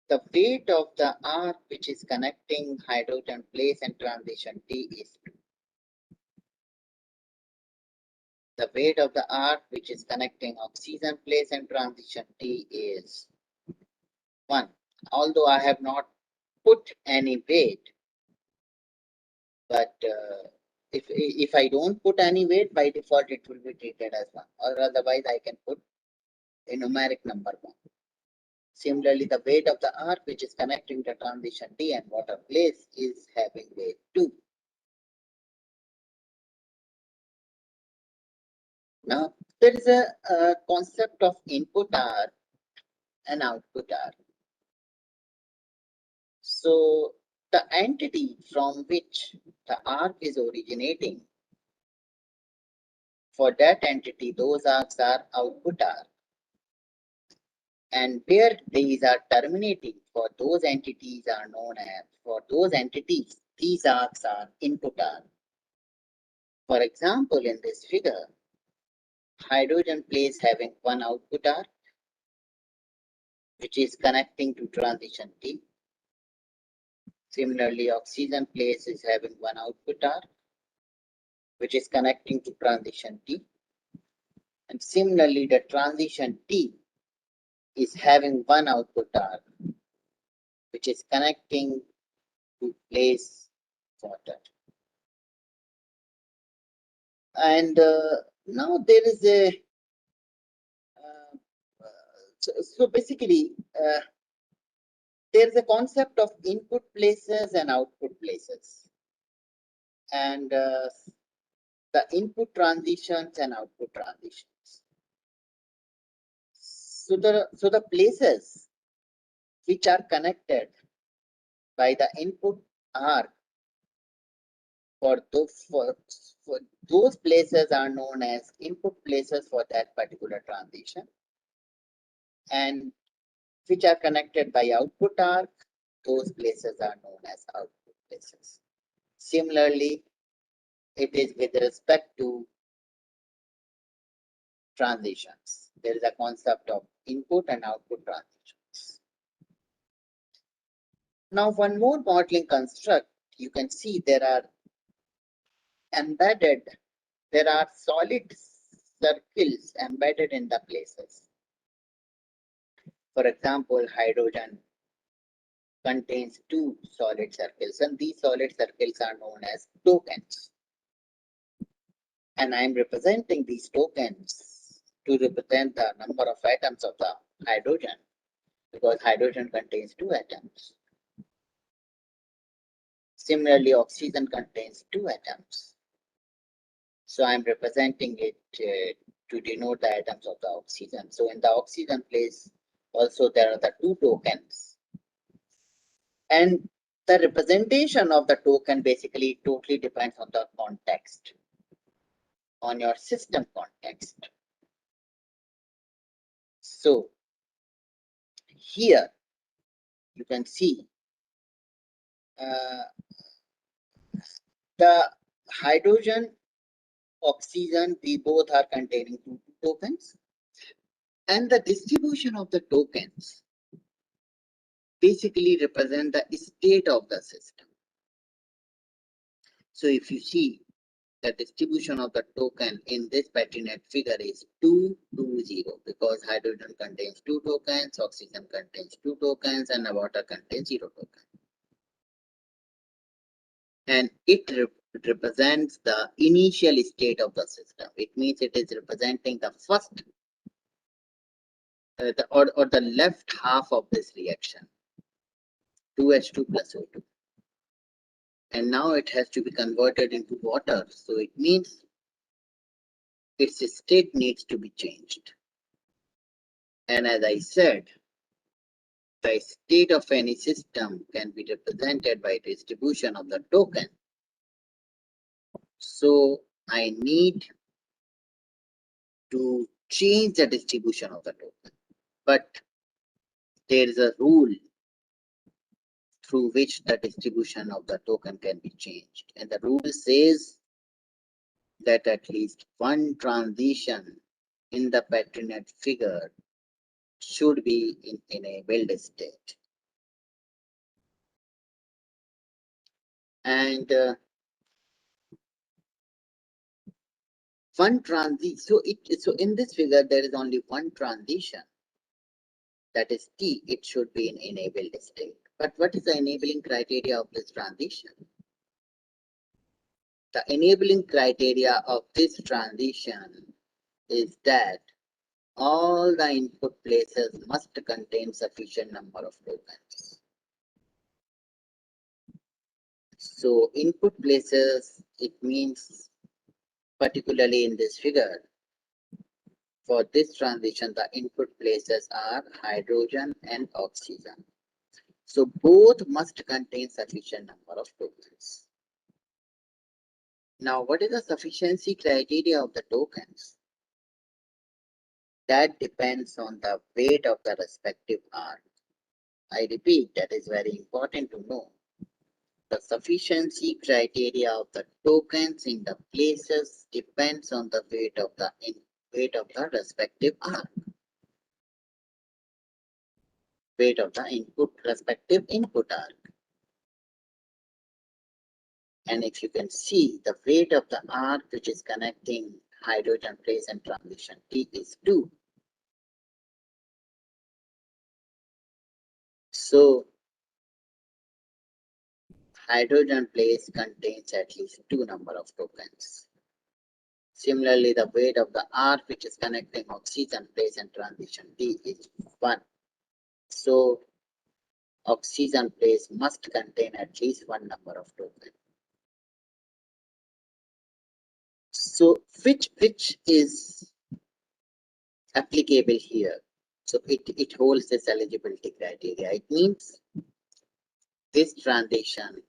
the weight of the arc which is connecting hydrogen place and transition T is 2. The weight of the arc which is connecting oxygen place and transition T is 1. Although I have not put any weight, but if I don't put any weight, by default it will be treated as 1, or otherwise I can put a numeric number 1. Similarly, the weight of the arc which is connecting the transition T and water place is having weight 2. Now, there is a concept of input R and output R. So, the entity from which the arc is originating, for that entity, those arcs are output arc. And where these are terminating, for those entities are known as, for those entities, these arcs are input arc. For example, in this figure, hydrogen place having one output arc, which is connecting to transition T. Similarly, oxygen place is having one output arc, which is connecting to transition T. And similarly, the transition T is having one output arc, which is connecting to place water. And now there is a so basically there is a concept of input places and output places, and the input transitions and output transitions. So the places which are connected by the input arc for those places are known as input places for that particular transition, and which are connected by output arc, those places are known as output places. Similarly, it is with respect to transitions. There is a concept of input and output transitions. Now, one more modeling construct, you can see there are embedded, there are solid circles embedded in the places. For example, hydrogen contains two solid circles, and these solid circles are known as tokens. And I'm representing these tokens to represent the number of atoms of the hydrogen, because hydrogen contains two atoms. Similarly, oxygen contains two atoms. So I'm representing it to denote the atoms of the oxygen. So in the oxygen place, also there are the two tokens. And the representation of the token basically totally depends on the context, on your system context. So here you can see the hydrogen, oxygen, we both are containing two tokens. And the distribution of the tokens basically represent the state of the system. So if you see the distribution of the token in this Patrinet figure is 2, 2, 0, because hydrogen contains 2 tokens, oxygen contains 2 tokens, and water contains 0 tokens. And it represents the initial state of the system. It means it is representing the first or the left half of this reaction, 2H2 plus O2. And now it has to be converted into water. So it means its state needs to be changed. And as I said, the state of any system can be represented by distribution of the token. So I need to change the distribution of the token. But there is a rule through which the distribution of the token can be changed. And the rule says that at least one transition in the Patrinet figure should be in enabled state. And one transition, so in this figure there is only one transition, that is T. It should be in enabled state. But what is the enabling criteria of this transition? The enabling criteria of this transition is that all the input places must contain sufficient number of tokens. So input places, it means particularly in this figure, for this transition, the input places are hydrogen and oxygen. So both must contain sufficient number of tokens. Now, what is the sufficiency criteria of the tokens? That depends on the weight of the respective arc. I repeat, that is very important to know. The sufficiency criteria of the tokens in the places depends on the weight of the respective arc. Weight of the respective input arc. And if you can see, the weight of the arc which is connecting hydrogen place and transition T is 2. So hydrogen place contains at least 2 number of tokens. Similarly, the weight of the arc which is connecting oxygen place and transition T is 1. So oxygen place must contain at least 1 number of tokens. So which is applicable here? So it holds this eligibility criteria. It means this transition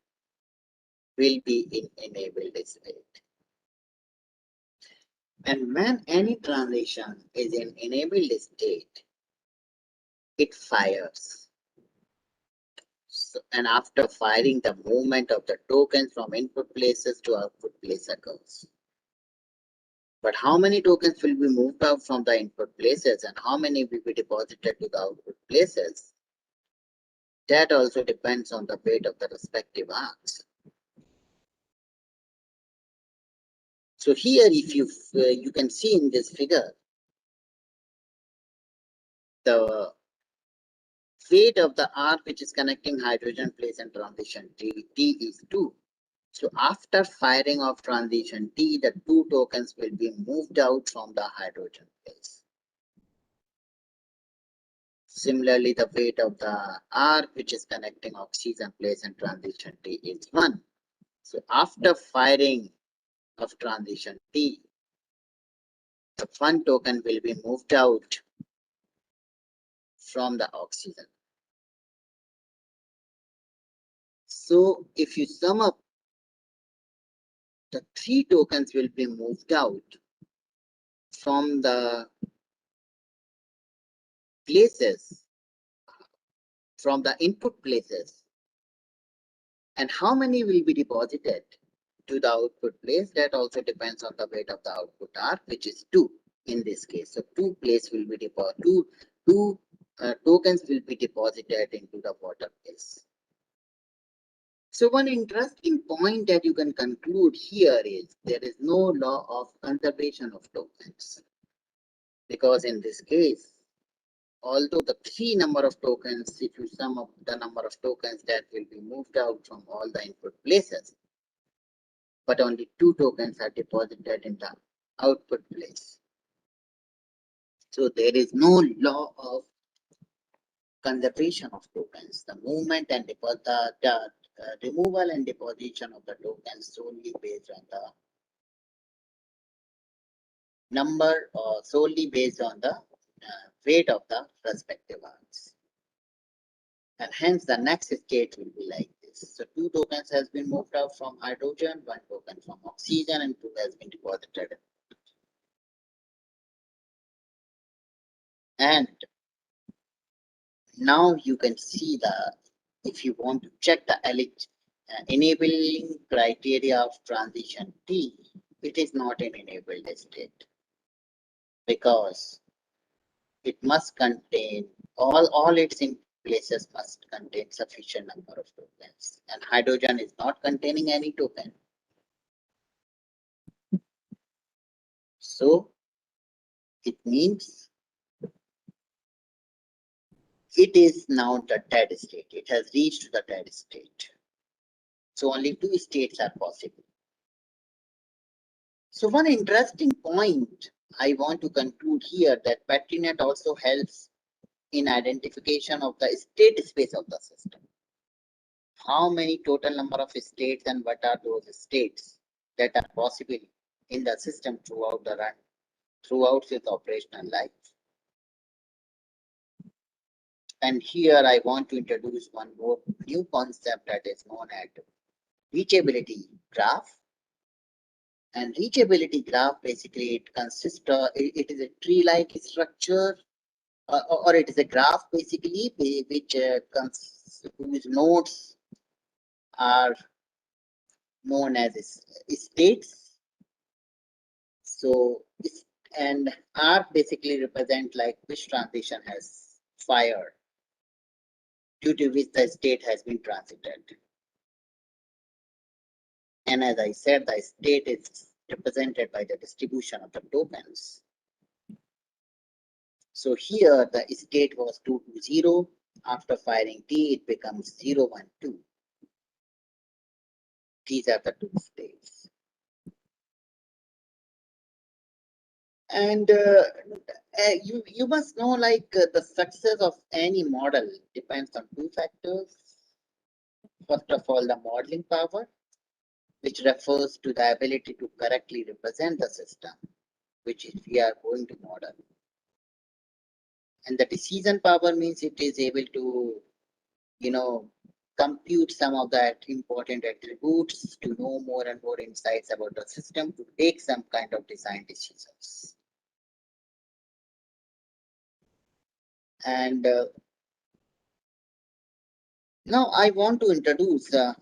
will be in enabled state. And when any transition is in enabled state, it fires. So, and after firing, the movement of the tokens from input places to output place occurs. But how many tokens will be moved out from the input places and how many will be deposited to the output places? That also depends on the weight of the respective arcs. So here, if you can see in this figure, the weight of the arc which is connecting hydrogen place and transition T is 2. So after firing of transition T, the 2 tokens will be moved out from the hydrogen place. Similarly, the weight of the arc which is connecting oxygen place and transition T is 1. So after firing of transition T, the 1 token will be moved out from the oxygen. So if you sum up, the 3 tokens will be moved out from the places, from the input places. And how many will be deposited to the output place? That also depends on the weight of the output arc, which is 2 in this case. So 2 place will be deposited, 2 tokens will be deposited into the waterways. So one interesting point that you can conclude here is there is no law of conservation of tokens, because in this case, although the key number of tokens, if you sum up the number of tokens that will be moved out from all the input places, but only 2 tokens are deposited in the output place. So there is no law of conservation of tokens. The movement and the removal and deposition of the tokens solely based on the number or solely based on the weight of the respective arms. And hence the next state will be like this. So 2 tokens has been moved out from hydrogen, 1 token from oxygen, and 2 has been deposited. And now you can see if you want to check the enabling criteria of transition T, it is not an enabled state, because it must contain all its places must contain sufficient number of tokens, and hydrogen is not containing any token. So it means it is now the dead state. It has reached the dead state. So only 2 states are possible. So one interesting point I want to conclude here that PatriNet also helps in identification of the state space of the system. How many total number of states and what are those states that are possible in the system throughout the run, throughout its operational life. And here I want to introduce one more new concept that is known as reachability graph. And reachability graph basically it consists of it is a tree-like structure, or it is a graph basically which whose nodes are known as states. So and R basically represent like which transition has fired, due to which the state has been transited. And as I said, the state is represented by the distribution of the tokens. So here the state was 220. After firing T, it becomes 012. These are the 2 states. And you must know the success of any model depends on 2 factors. First of all, the modeling power, which refers to the ability to correctly represent the system, which we are going to model. And the decision power means it is able to, compute some of that important attributes to know more and more insights about the system to take some kind of design decisions. And now I want to introduce, so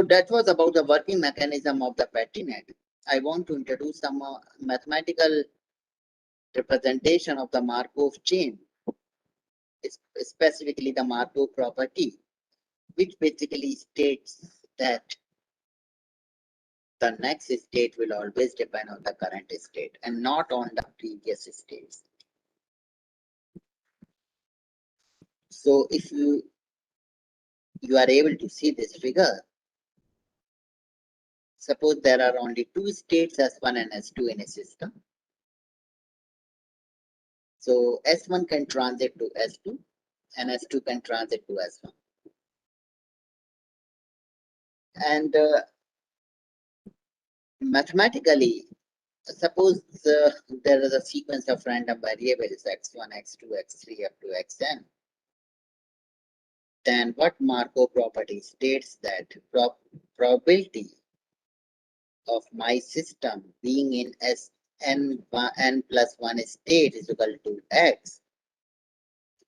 that was about the working mechanism of the PatriNet. I want to introduce some mathematical representation of the Markov chain, specifically the Markov property, which basically states that the next state will always depend on the current state and not on the previous states. So if you are able to see this figure, suppose there are only 2 states, S1 and S2 in a system. So S1 can transit to S2 and S2 can transit to S1. And mathematically, suppose there is a sequence of random variables x1, x2, x3 up to xn. Then what Markov property states that probability of my system being in n plus 1 state is equal to x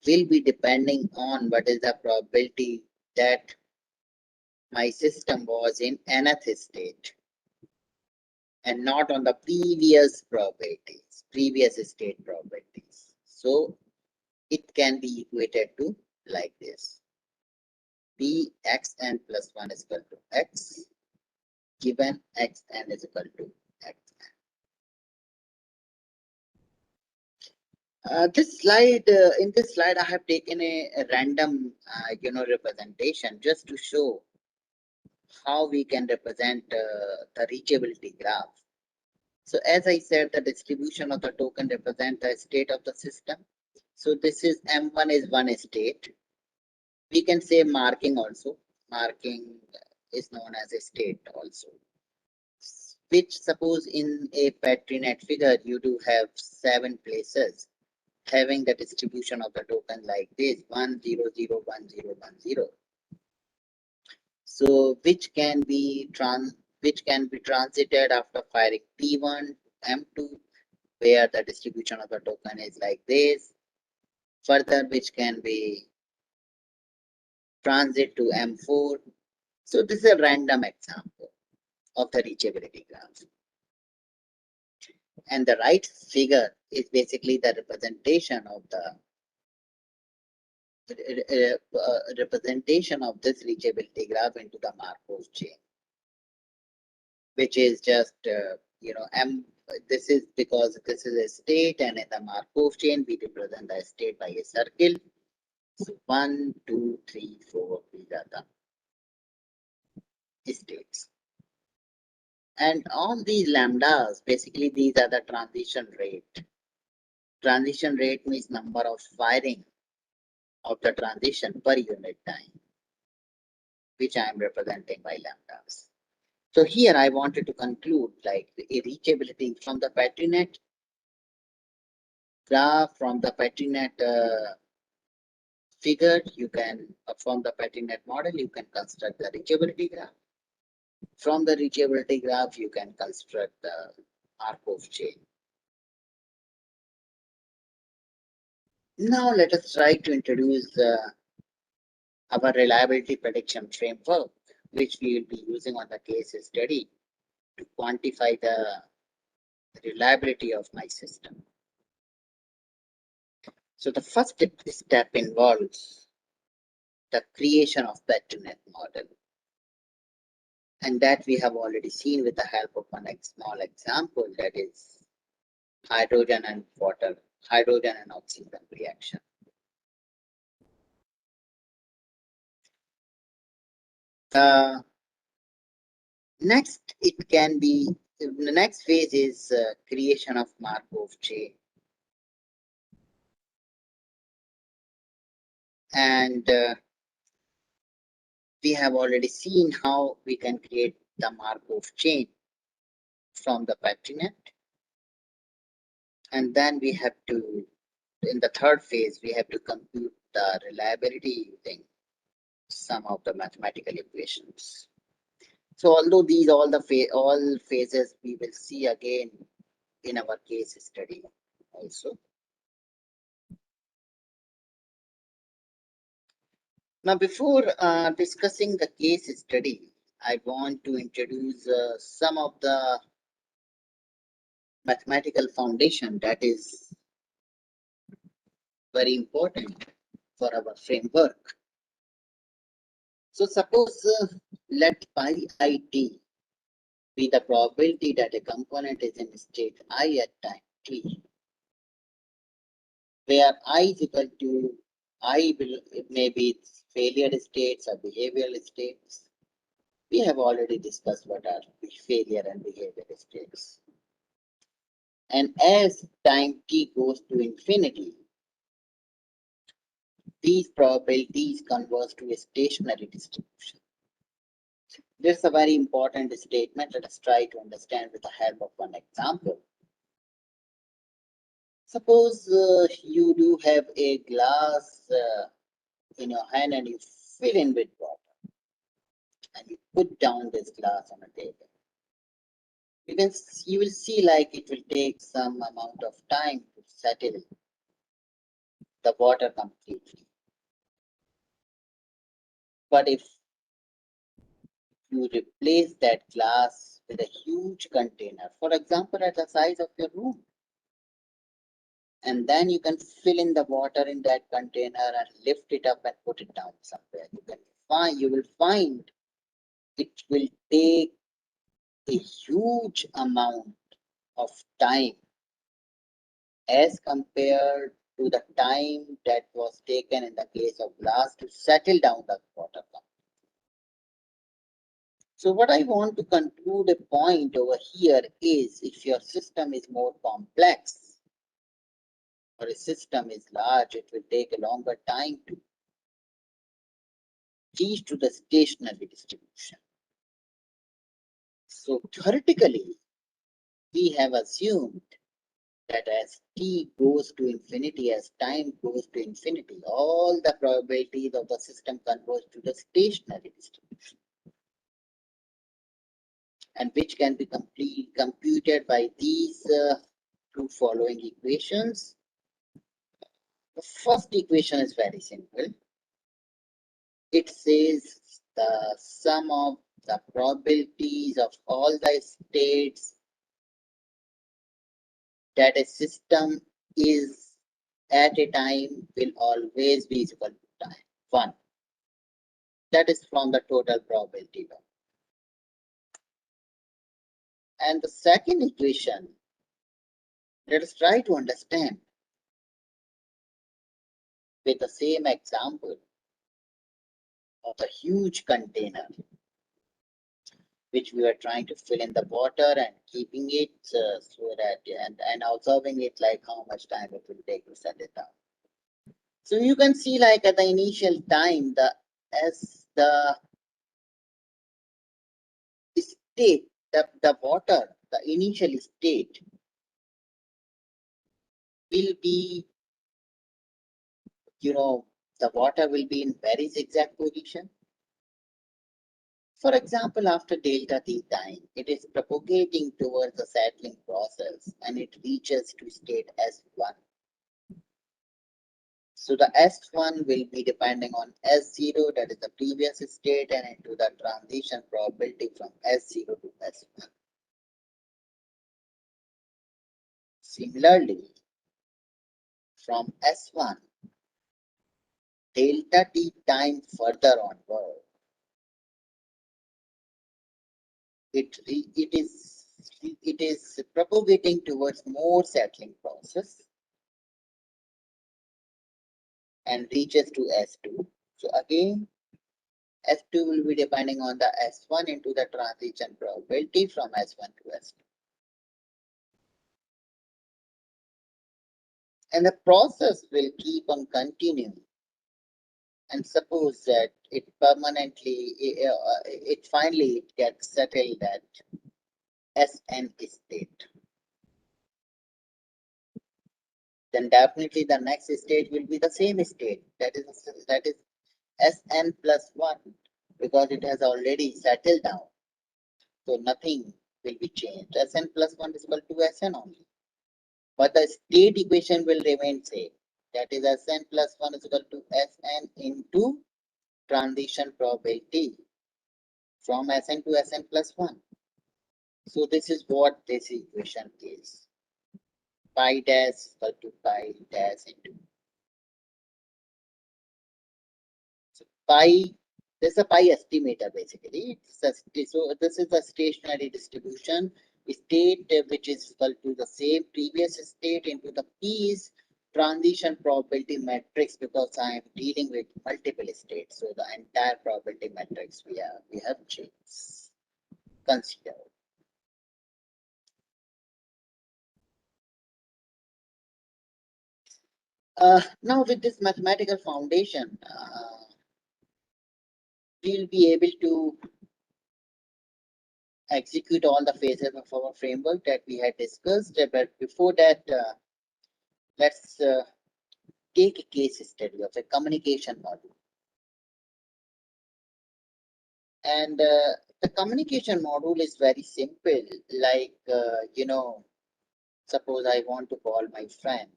will be depending on what is the probability that my system was in nth state and not on the previous probabilities. previous state probabilities. So it can be equated to like this. P xn plus 1 is equal to x, given xn is equal to x. In this slide, I have taken a random, representation just to show how we can represent the reachability graph. So as I said, the distribution of the token represents the state of the system. So this is M1 is one state. We can say marking also. Marking is known as a state also. Which suppose in a PatriNet figure, you do have 7 places having the distribution of the token like this 1 0 0 1 0 1 0. So which can be transited after firing T1 to M2, where the distribution of the token is like this. Further, which can be transit to M4. So this is a random example of the reachability graph. And the right figure is basically the representation of this reachability graph into the Markov chain, which is just this is because this is a state, and in the Markov chain we represent the state by a circle. So 1 2 3 4, these are the states, and all these lambdas, basically these are the transition rate. Transition rate means number of firing of the transition per unit time, which I am representing by lambdas. So here I wanted to conclude like a reachability from the PatriNet graph, from the PatriNet figure, you can, from the PatriNet model, you can construct the reachability graph. From the reachability graph, you can construct the Markov chain. Now let us try to introduce our reliability prediction framework, which we will be using on the case study to quantify the reliability of my system. So the first step involves the creation of PatriNet model. And that we have already seen with the help of one small example, that is hydrogen and oxygen reaction. Next, the next phase is creation of Markov chain. And we have already seen how we can create the Markov chain from the PatriNet. And then we have to, in the third phase, we have to compute the reliability using some of the mathematical equations. So although these all phases we will see again in our case study also. Now before discussing the case study, I want to introduce some of the mathematical foundation that is very important for our framework. So suppose let pi it be the probability that a component is in state I at time t, where I is equal to it may be failure states or behavioral states. We have already discussed what are failure and behavioral states. And as time t goes to infinity, these probabilities converge to a stationary distribution. This is a very important statement. Let us try to understand with the help of one example. Suppose you do have a glass in your hand and you fill in with water and you put down this glass on a table. You will see like it will take some amount of time to settle the water completely. But if you replace that glass with a huge container, for example, at the size of your room, and then you can fill in the water in that container and lift it up and put it down somewhere. You will find it will take a huge amount of time as compared to the time that was taken in the case of glass to settle down the water. So what I want to conclude a point over here is, if your system is more complex or a system is large, it will take a longer time to reach to the stationary distribution. So theoretically, we have assumed that as t goes to infinity, as time goes to infinity, all the probabilities of the system converge to the stationary distribution, and which can be computed by these two following equations. The first equation is very simple. It says the sum of the probabilities of all the states that a system is at a time will always be equal to time 1. That is from the total probability law. And the second equation, let us try to understand with the same example of a huge container which we are trying to fill in the water and keeping it so that and observing it, like how much time it will take to set it down. So you can see, like at the initial time, the state, the water, the initial state will be, the water will be in very zigzag position. For example, after delta t time, it is propagating towards the settling process and it reaches to state S1. So the S1 will be depending on S0, that is the previous state, and into the transition probability from S0 to S1. Similarly, from S1, delta t time further onward, it is propagating towards more settling process and reaches to S2. So again, S2 will be depending on the S1 into the transition probability from S1 to S2. And the process will keep on continuing. And suppose that it permanently, it finally gets settled at Sn state. Then definitely the next state will be the same state. That is Sn plus 1, because it has already settled down. So nothing will be changed. Sn plus 1 is equal to Sn only. But the state equation will remain same. That is Sn plus 1 is equal to Sn into transition probability from Sn to Sn plus 1. So this is what this equation is. Pi dash equal to pi dash into. So pi, this is a pi estimator basically. So this is the stationary distribution state which is equal to the same previous state into the p is transition probability matrix, because I am dealing with multiple states. So the entire probability matrix we have changed. Consider. Now with this mathematical foundation, we'll be able to execute all the phases of our framework that we had discussed. But before that, let's take a case study of a communication module. And the communication module is very simple. Like, suppose I want to call my friend.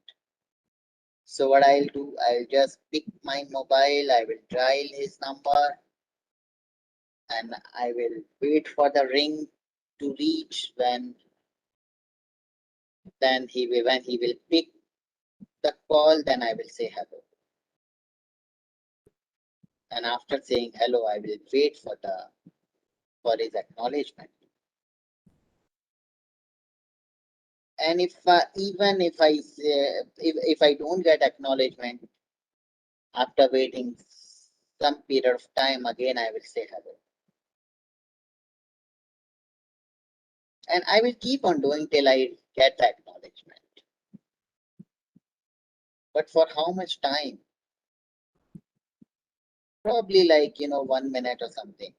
So what I'll do, I'll just pick my mobile, I will dial his number, and I will wait for the ring to reach. When he will pick, call, then I will say hello. And after saying hello, I will wait for his acknowledgement. And even if I say, if I don't get acknowledgement, after waiting some period of time, again I will say hello. And I will keep on doing till I get the acknowledgement. But for how much time? Probably like 1 minute or something.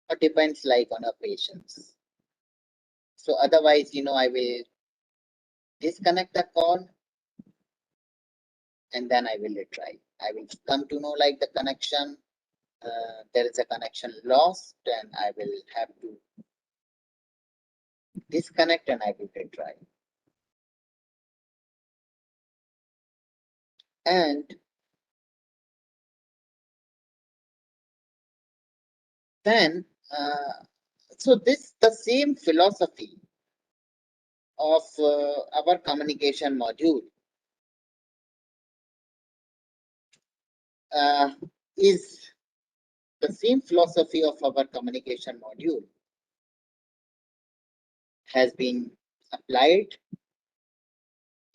It depends like on a patience. So otherwise, I will disconnect the call and then I will retry. I will come to know like the connection, there is a connection lost, and I will have to disconnect and I will retry. And then, so the same philosophy of our communication module is the same philosophy of our communication module has been applied.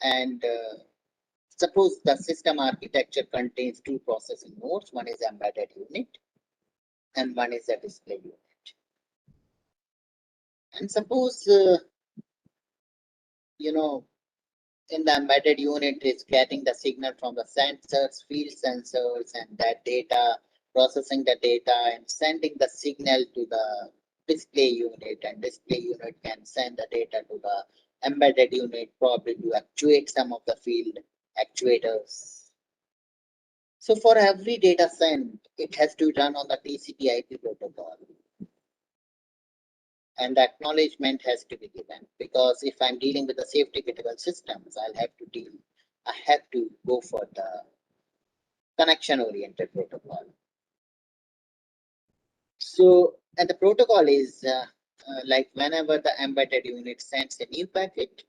And suppose the system architecture contains two processing nodes. One is embedded unit and one is a display unit. And suppose, in the embedded unit is getting the signal from the sensors, field sensors, and that data, processing the data and sending the signal to the display unit, and display unit can send the data to the embedded unit, probably to actuate some of the field actuators. So for every data sent, it has to run on the TCP/IP protocol. And the acknowledgement has to be given, because if I'm dealing with the safety critical systems, I have to go for the connection oriented protocol. So, and the protocol is like whenever the embedded unit sends a new packet,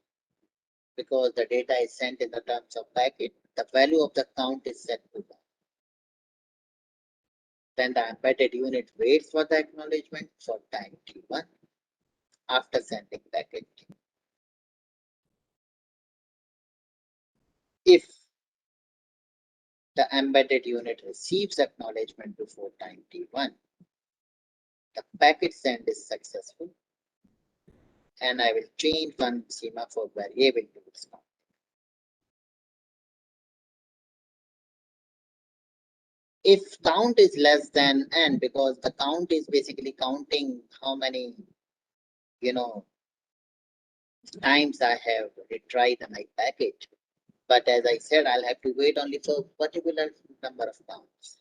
because the data is sent in the terms of packet, the value of the count is set to 1. Then the embedded unit waits for the acknowledgement for time t1 after sending packet. If the embedded unit receives acknowledgement before time t1, the packet send is successful, and I will change one semaphore variable to its count. If count is less than n, because the count is basically counting how many times I have retried my packet. But as I said, I'll have to wait only for particular number of counts.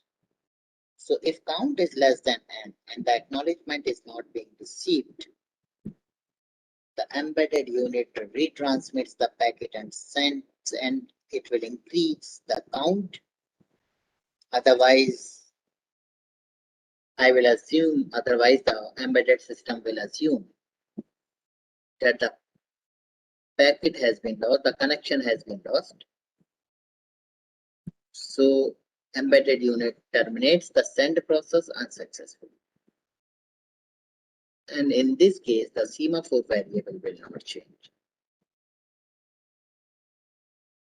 So if count is less than n and the acknowledgement is not being received, the embedded unit retransmits the packet and sends, and it will increase the count. Otherwise, the embedded system will assume that the packet has been lost, the connection has been lost. So embedded unit terminates the send process unsuccessfully. And in this case, the semaphore variable will not change.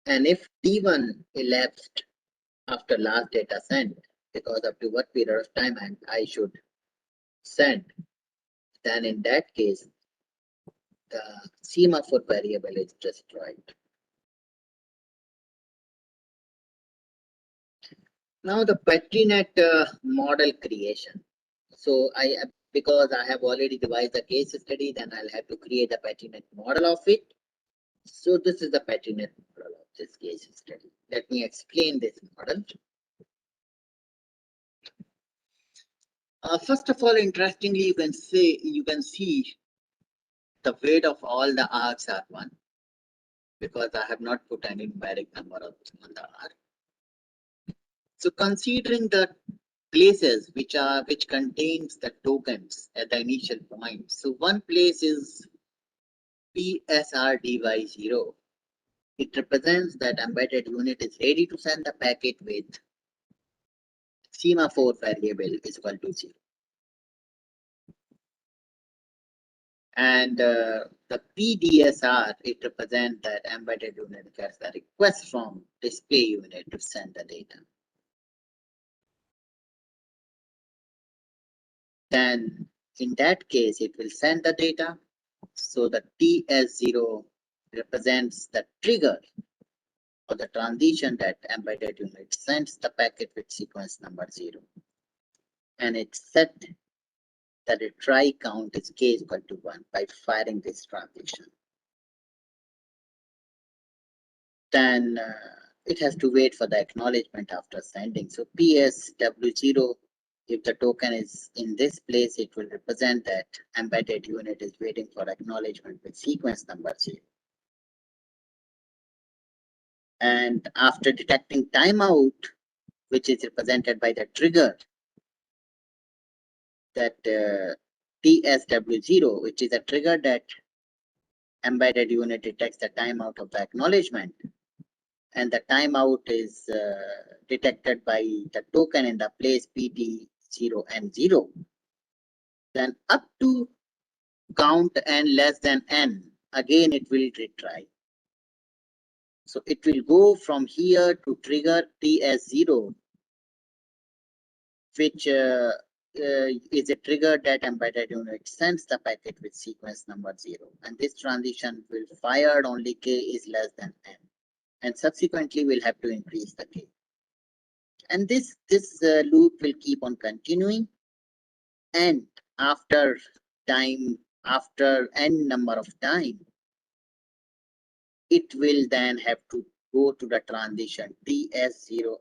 And if T1 elapsed after last data sent, because up to what period of time I should send, then in that case, the semaphore variable is destroyed. Now the PetriNet model creation. So because I have already devised a case study, then I'll have to create a PetriNet model of it. So this is the PetriNet model of this case study. Let me explain this model. First of all, interestingly, you can see the weight of all the arcs are 1, because I have not put any numeric number on the arc. So considering the places which contains the tokens at the initial point. So one place is PSRDY0, it represents that embedded unit is ready to send the packet with semaphore variable is equal to 0. And the PDSR, it represents that embedded unit gets the request from display unit to send the data. Then in that case, it will send the data. So the TS0 represents the trigger or the transition that embedded unit sends the packet with sequence number 0. And it's set that the try count is k is equal to 1 by firing this transition. Then it has to wait for the acknowledgement after sending. So PSW0, if the token is in this place, it will represent that embedded unit is waiting for acknowledgement with sequence number 0. And after detecting timeout, which is represented by the trigger, that TSW0, which is a trigger that embedded unit detects the timeout of the acknowledgement, and the timeout is detected by the token in the place PT0 and 0, then up to count n less than n, again it will retry. So it will go from here to trigger TS0, which is a trigger that embedded unit sends the packet with sequence number 0. And this transition will fire only k is less than n. And subsequently we'll have to increase the k. And this loop will keep on continuing. And after n number of time, it will then have to go to the transition TS0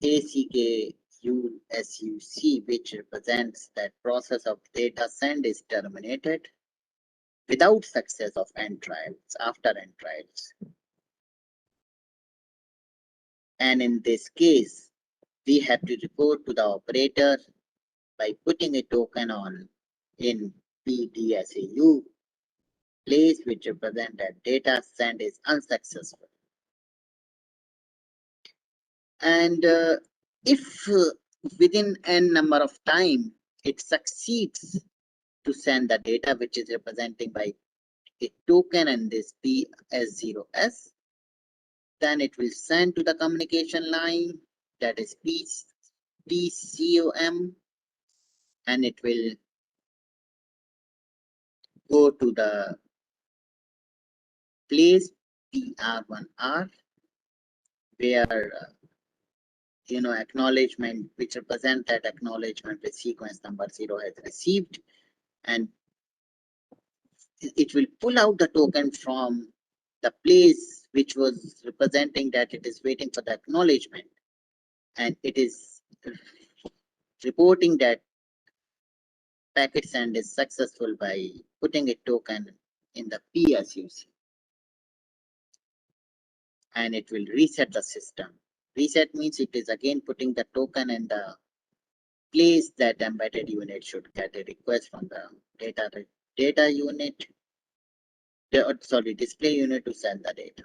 ACK USUC, which represents that process of data send is terminated without success of n trials, after n trials. And in this case, we have to report to the operator by putting a token on in PDSAU place, which represent that data send is unsuccessful. And if within n number of time it succeeds to send the data, which is representing by a token and this PS0S, then it will send to the communication line, that is PCOM, and it will go to the place PR1R, where acknowledgement, which represent that acknowledgement with sequence number 0 has received, and it will pull out the token from the place which was representing that it is waiting for the acknowledgement, and it is reporting that packet send is successful by putting a token in the PSUC, and it will reset the system. Reset means it is again putting the token in the place that embedded unit should get a request from the data unit, display unit to send the data.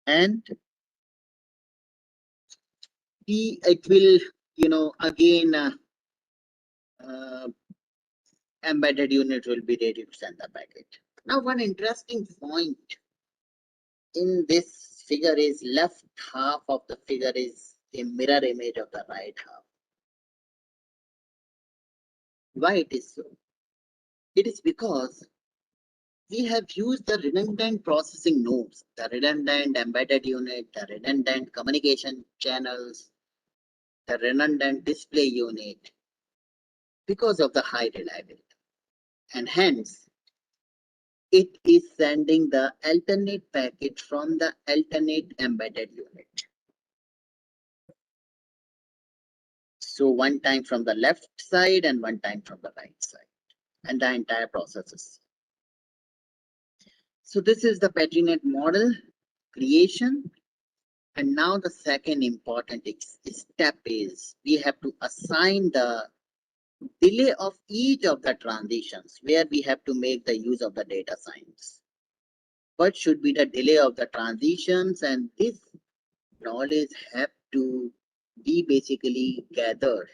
And it will, again, embedded unit will be ready to send the packet. Now, one interesting point in this figure is left half of the figure is a mirror image of the right half. Why it is so? It is because we have used the redundant processing nodes, the redundant embedded unit, the redundant communication channels, the redundant display unit because of the high reliability. And hence, it is sending the alternate packet from the alternate embedded unit. So one time from the left side and one time from the right side, and the entire process is. So this is the PetriNet model creation. And now the second important step is we have to assign the delay of each of the transitions where we have to make the use of the data science. What should be the delay of the transitions, and this knowledge have to be basically gathered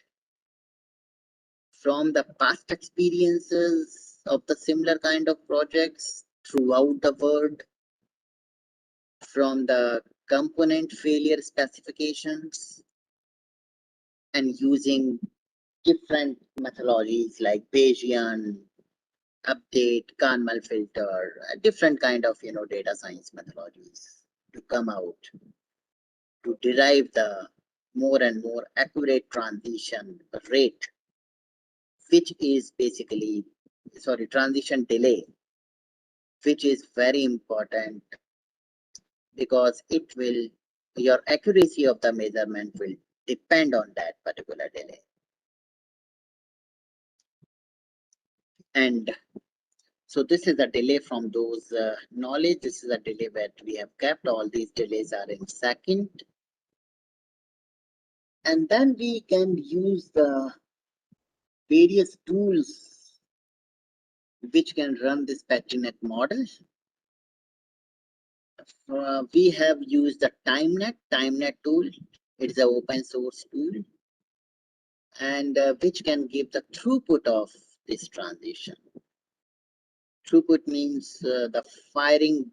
from the past experiences of the similar kind of projects throughout the world, from the component failure specifications, and using different methodologies like Bayesian, update, Karnmal filter, different kind of data science methodologies to come out to derive the more and more accurate transition rate, which is basically transition delay, which is very important because it will your accuracy of the measurement will depend on that particular delay. And so this is a delay from those knowledge. This is a delay that we have kept. All these delays are in second. And then we can use the various tools which can run this PatriNet model. We have used the TimeNet tool. It is an open source tool, and which can give the throughput of this transition. Throughput means the firing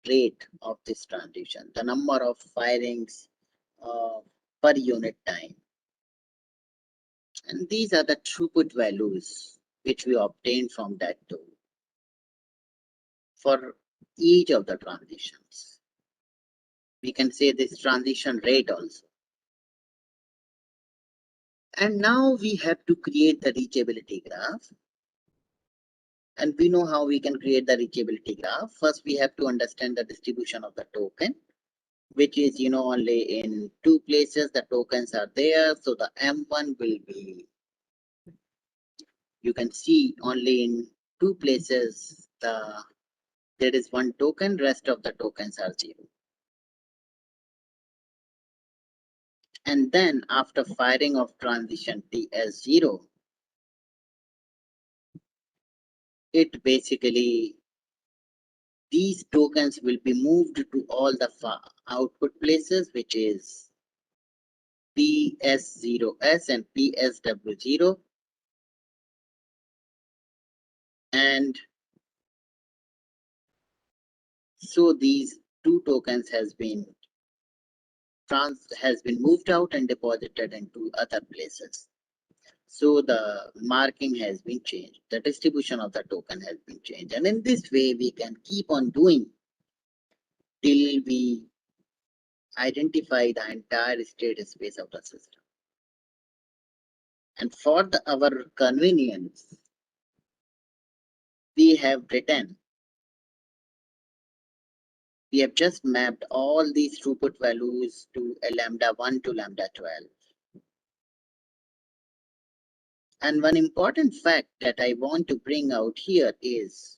rate of this transition, the number of firings per unit time. And these are the throughput values which we obtain from that tool for each of the transitions. We can say this transition rate also. And now we have to create the reachability graph. And we know how we can create the reachability graph. First, we have to understand the distribution of the token, which is only in two places the tokens are there. So the M1 will be, you can see only in two places there is one token, rest of the tokens are 0. And then after firing of transition TS0, it basically, these tokens will be moved to all the output places, which is PS0S and PSW0. And so these two tokens has been moved out and deposited into other places. So the marking has been changed. The distribution of the token has been changed. And in this way, we can keep on doing till we identify the entire state space of the system. And for our convenience, we have just mapped all these throughput values to a lambda 1 to lambda 12. And one important fact that I want to bring out here is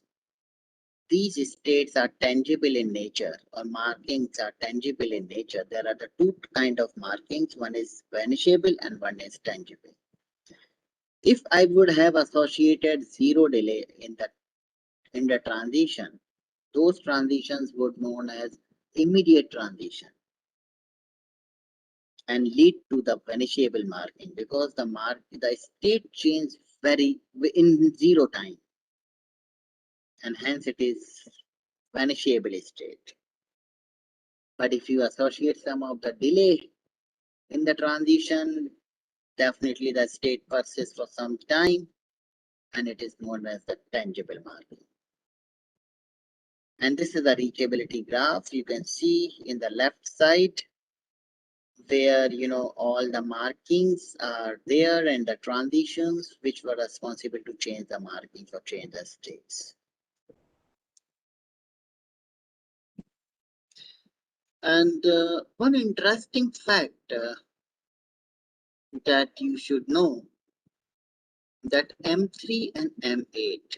these states are tangible in nature, or markings are tangible in nature. There are the two kind of markings. One is vanishable and one is tangible. If I would have associated 0 delay in the transition, those transitions would known as immediate transition and lead to the vanishable marking, because the state change very in 0 time, and hence it is vanishable state. But if you associate some of the delay in the transition, definitely the state persists for some time, and it is known as the tangible marking. And this is the reachability graph. You can see in the left side where all the markings are there and the transitions which were responsible to change the markings or change the states. And one interesting fact that you should know, that M3 and M8,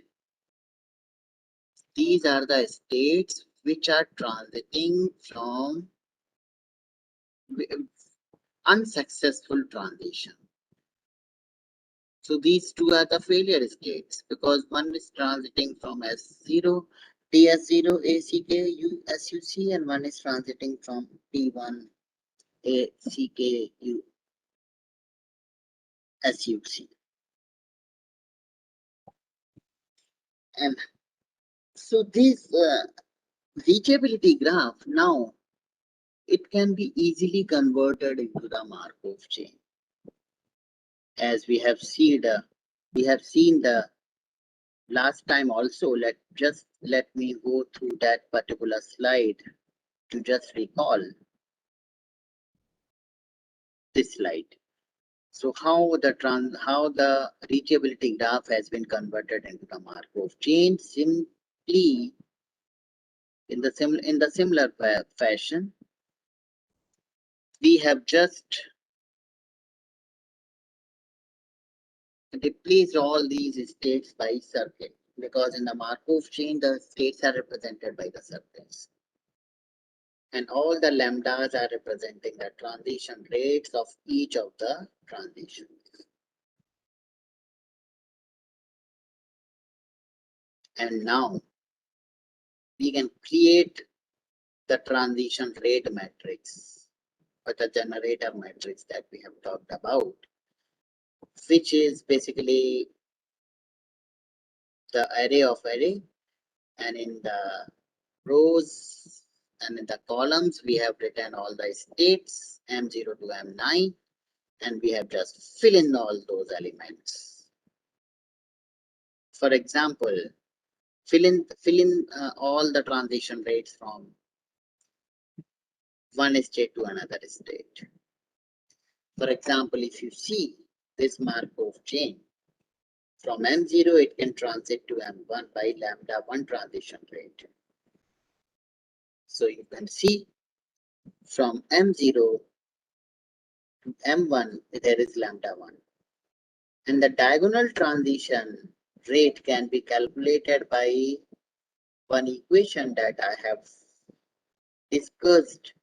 these are the states which are transiting from unsuccessful transition. So these two are the failure states because one is transiting from S0, TS0, ACKU, SUC, and one is transiting from T1, ACKU, SUC. And so this reachability graph now, it can be easily converted into the Markov chain. As we have seen the last time also. Let me go through that particular slide to just recall this slide. So how the reachability graph has been converted into the Markov chain simply in the similar fashion. We have just replaced all these states by circuit because in the Markov chain the states are represented by the circuits. And all the lambdas are representing the transition rates of each of the transitions. And now we can create the transition rate matrix or the generator matrix that we have talked about, which is basically the array of array, and in the rows and in the columns we have written all the states M0 to M9, and we have just fill in all those elements. For example, fill in all the transition rates from one state to another state. For example, if you see this Markov chain, from M0 it can transit to M1 by lambda 1 transition rate. So you can see from M0 to M1 there is lambda 1. And the diagonal transition rate can be calculated by one equation that I have discussed.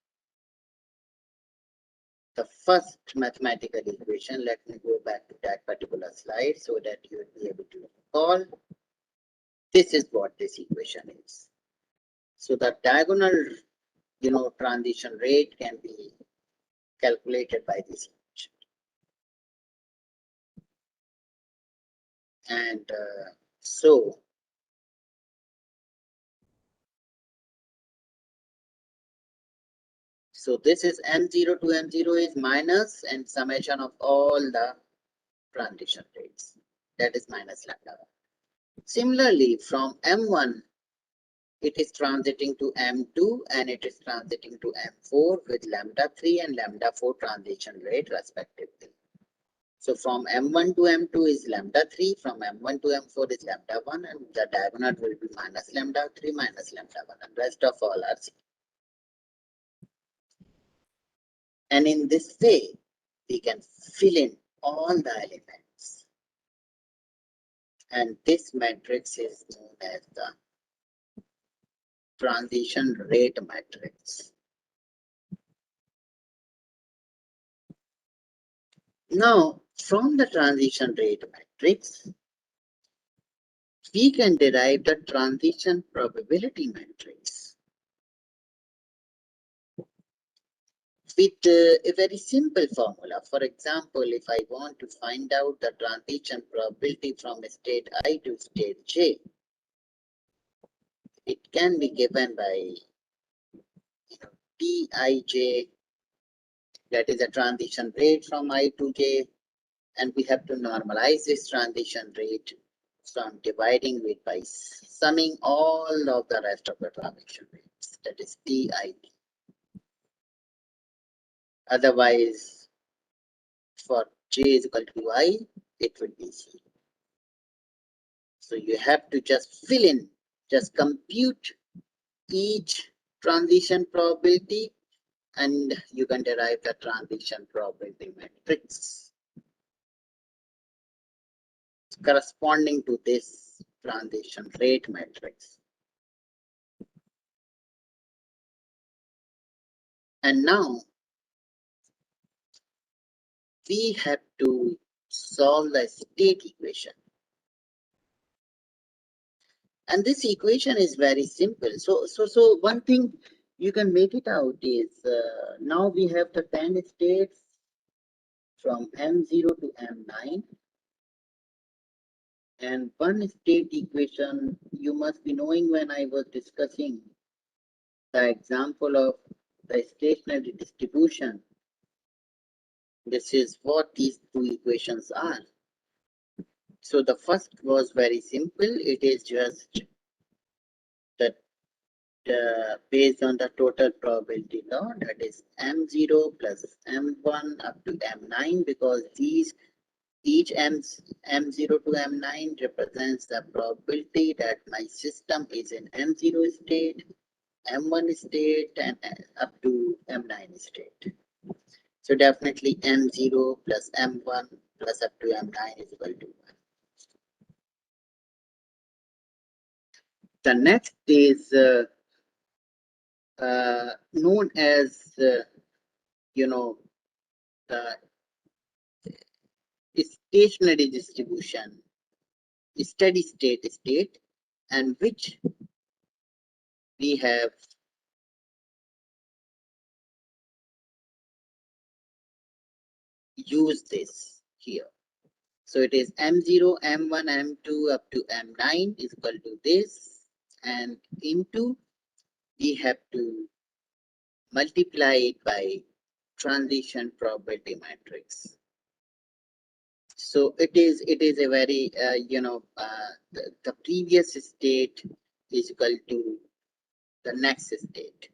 The first mathematical equation, let me go back to that particular slide so that you will be able to recall. This is what this equation is. So the diagonal, transition rate can be calculated by this equation. And so this is M0 to M0 is minus and summation of all the transition rates. That is minus lambda 1. Similarly, from M1, it is transiting to M2 and it is transiting to M4 with lambda 3 and lambda 4 transition rate respectively. So from M1 to M2 is lambda 3, from M1 to M4 is lambda 1, and the diagonal will be minus lambda 3 minus lambda 1, and rest of all are 0. And in this way, we can fill in all the elements. And this matrix is known as the transition rate matrix. Now, from the transition rate matrix, we can derive the transition probability matrix with a very simple formula. For example, if I want to find out the transition probability from state I to state J, it can be given by Tij, that is a transition rate from I to J, and we have to normalize this transition rate from dividing it by summing all of the rest of the transition rates, that is Tij. Otherwise, for J is equal to I, it will be 0. So you have to just fill in, just compute each transition probability, and you can derive the transition probability matrix corresponding to this transition rate matrix. And now we have to solve the state equation. And this equation is very simple. So one thing you can make it out is now we have the 10 states from M0 to M9. And one state equation you must be knowing when I was discussing the example of the stationary distribution. This is what these two equations are. So the first was very simple. It is just that based on the total probability law, that is M0 plus M1 up to M9, because each M0 to M9 represents the probability that my system is in M0 state, M1 state, and up to M9 state. So definitely M0 plus M1 plus up to M9 is equal to 1. The next is known as, the stationary distribution, steady state, and which we have used this here. So it is M0, M1, M2 up to M9 is equal to this, and into we have to multiply it by transition probability matrix. So it is a very the previous state is equal to the next state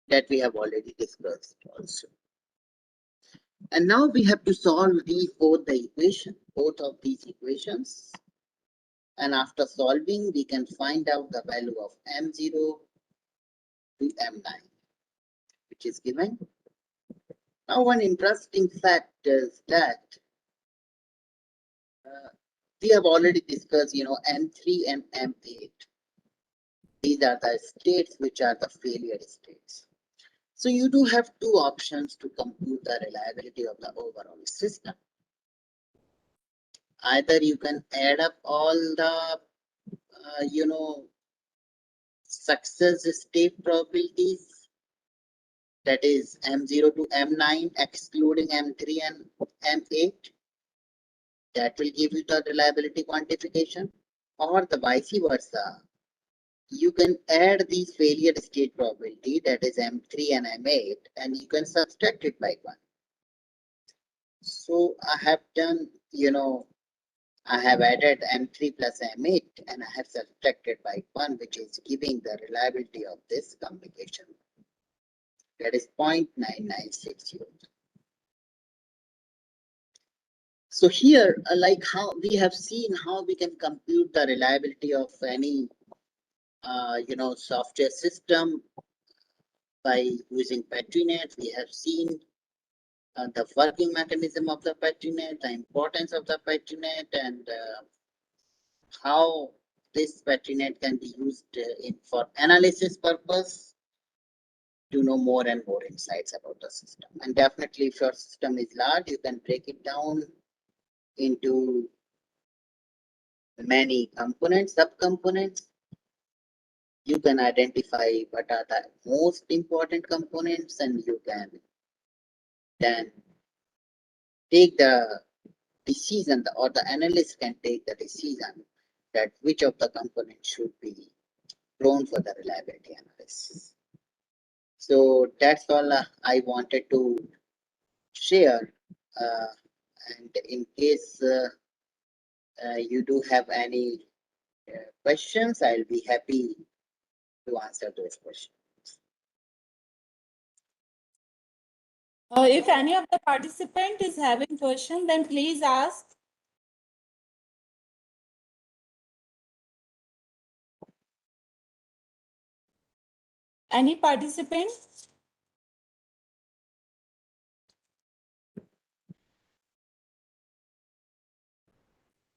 that we have already discussed also. And now we have to solve both of these equations. And after solving, we can find out the value of M0 to M9, which is given. Now, one interesting fact is that we have already discussed, M3 and M8. These are the states which are the failure states. So you do have two options to compute the reliability of the overall system. Either you can add up all the, success state probabilities, that is M0 to M9, excluding M3 and M8. That will give you the reliability quantification, or the vice versa. You can add the failure state probability, that is M3 and M8, and you can subtract it by 1. So I have done, I have added M3 plus M8 and I have subtracted by 1, which is giving the reliability of this communication. That is 0.9960. So here, like how we have seen how we can compute the reliability of any, software system by using PetriNet. We have seen the working mechanism of the PetriNet, the importance of the PetriNet, and how this PetriNet can be used for analysis purpose to know more and more insights about the system. And definitely, if your system is large, you can break it down into many components, subcomponents. You can identify what are the most important components, and you can then take the decision, or the analyst can take the decision that which of the components should be thrown for the reliability analysis. So that's all I wanted to share. And in case you do have any questions, I'll be happy to answer those questions. If any of the participant is having question, then please ask. Any participant?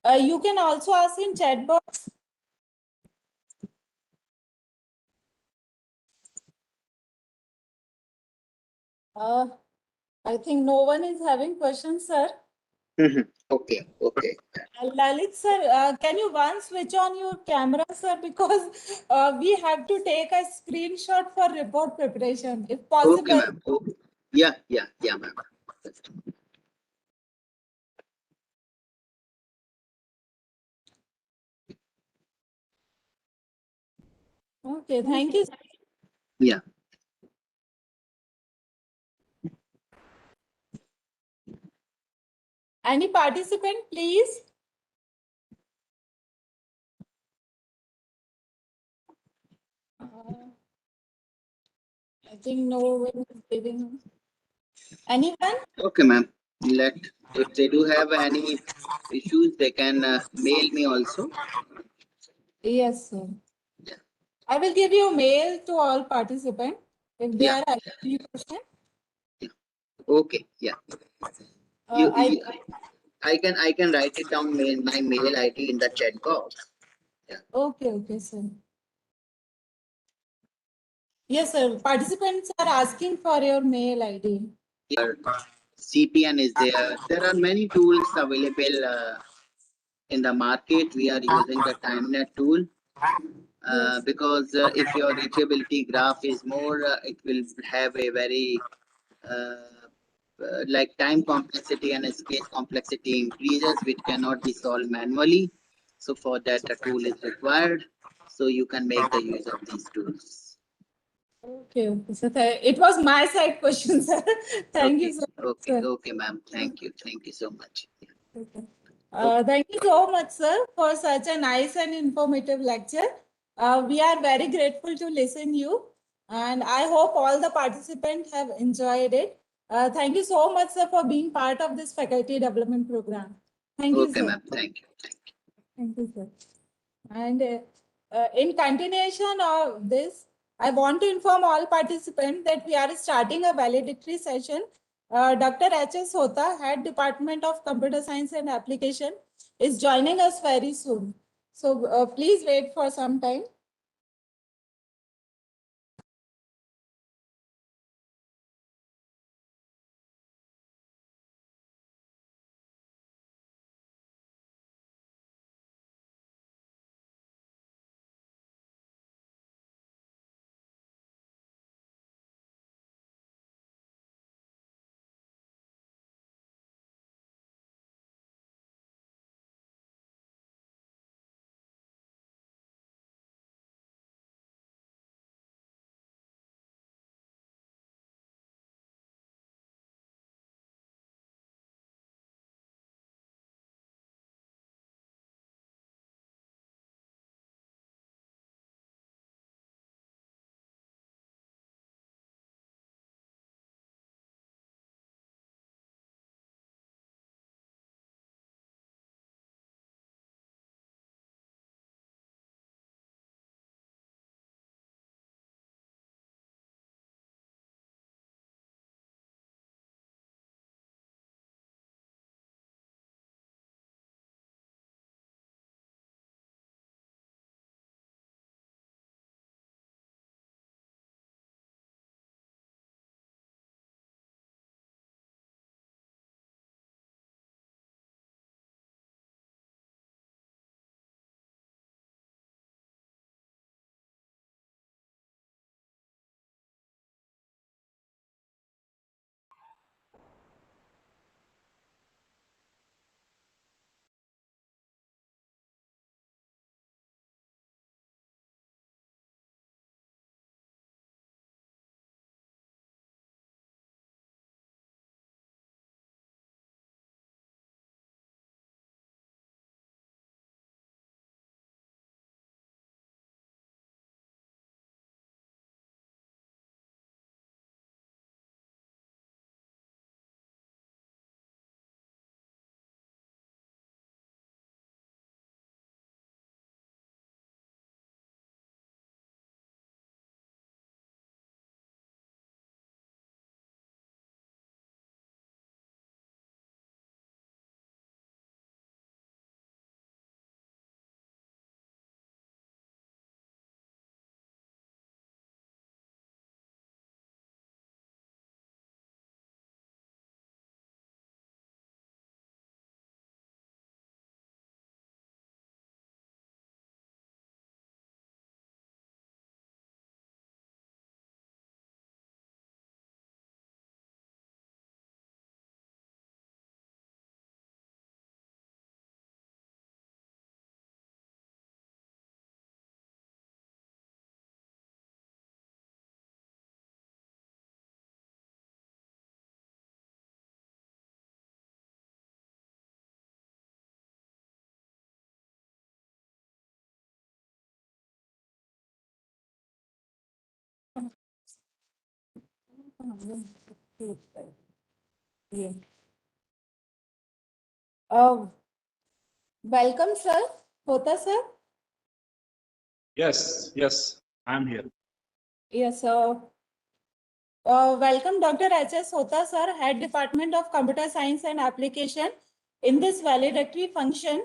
You can also ask in chat box. I think no one is having questions, sir. Okay, okay. Lalit sir, can you once switch on your camera, sir? Because we have to take a screenshot for report preparation, if Okay, possible. ma'am. Okay. Yeah, ma'am. Okay, thank you. Yeah. Any participant, please? I think no one is giving. Anyone? Okay, ma'am. Let if they do have any issues, they can mail me also. Yes, sir. Yeah. I will give you a mail to all participants if they Yeah. are having any question. Okay. Yeah. Uh, I You I can write it down my mail ID in the chat box. Yeah. okay, sir. Yes, sir. Participants are asking for your mail ID. Your CPN is there. There are many tools available in the market. We are using the TimeNet tool Yes. because if your reachability graph is more, it will have a very like time complexity and space complexity increases, which cannot be solved manually. So for that, a tool is required. So you can make the use of these tools. Okay. So it was my side question, sir. Thank you Okay, so much, okay, sir. okay, ma'am. Thank you so much. Okay. Okay. Thank you so much, sir, for such a nice and informative lecture. We are very grateful to listen you, and I hope all the participants have enjoyed it. Thank you so much, sir, for being part of this faculty development program. Thank you, Okay, sir. ma'am. Thank you. Thank you, sir. And in continuation of this, I want to inform all participants that we are starting a valedictory session. Dr. H.S. Hota, Head Department of Computer Science and Application, is joining us very soon. So please wait for some time. Yeah. Uh, Welcome, sir. Hota, sir. Yes, I'm here. Yes, sir. Welcome, Dr. H.S. Hota, sir, Head Department of Computer Science and Application, in this valedictory function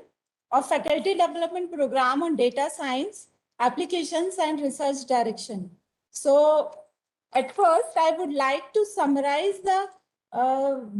of Faculty Development Program on Data Science, Applications and Research Direction. So, at first, I would like to summarize the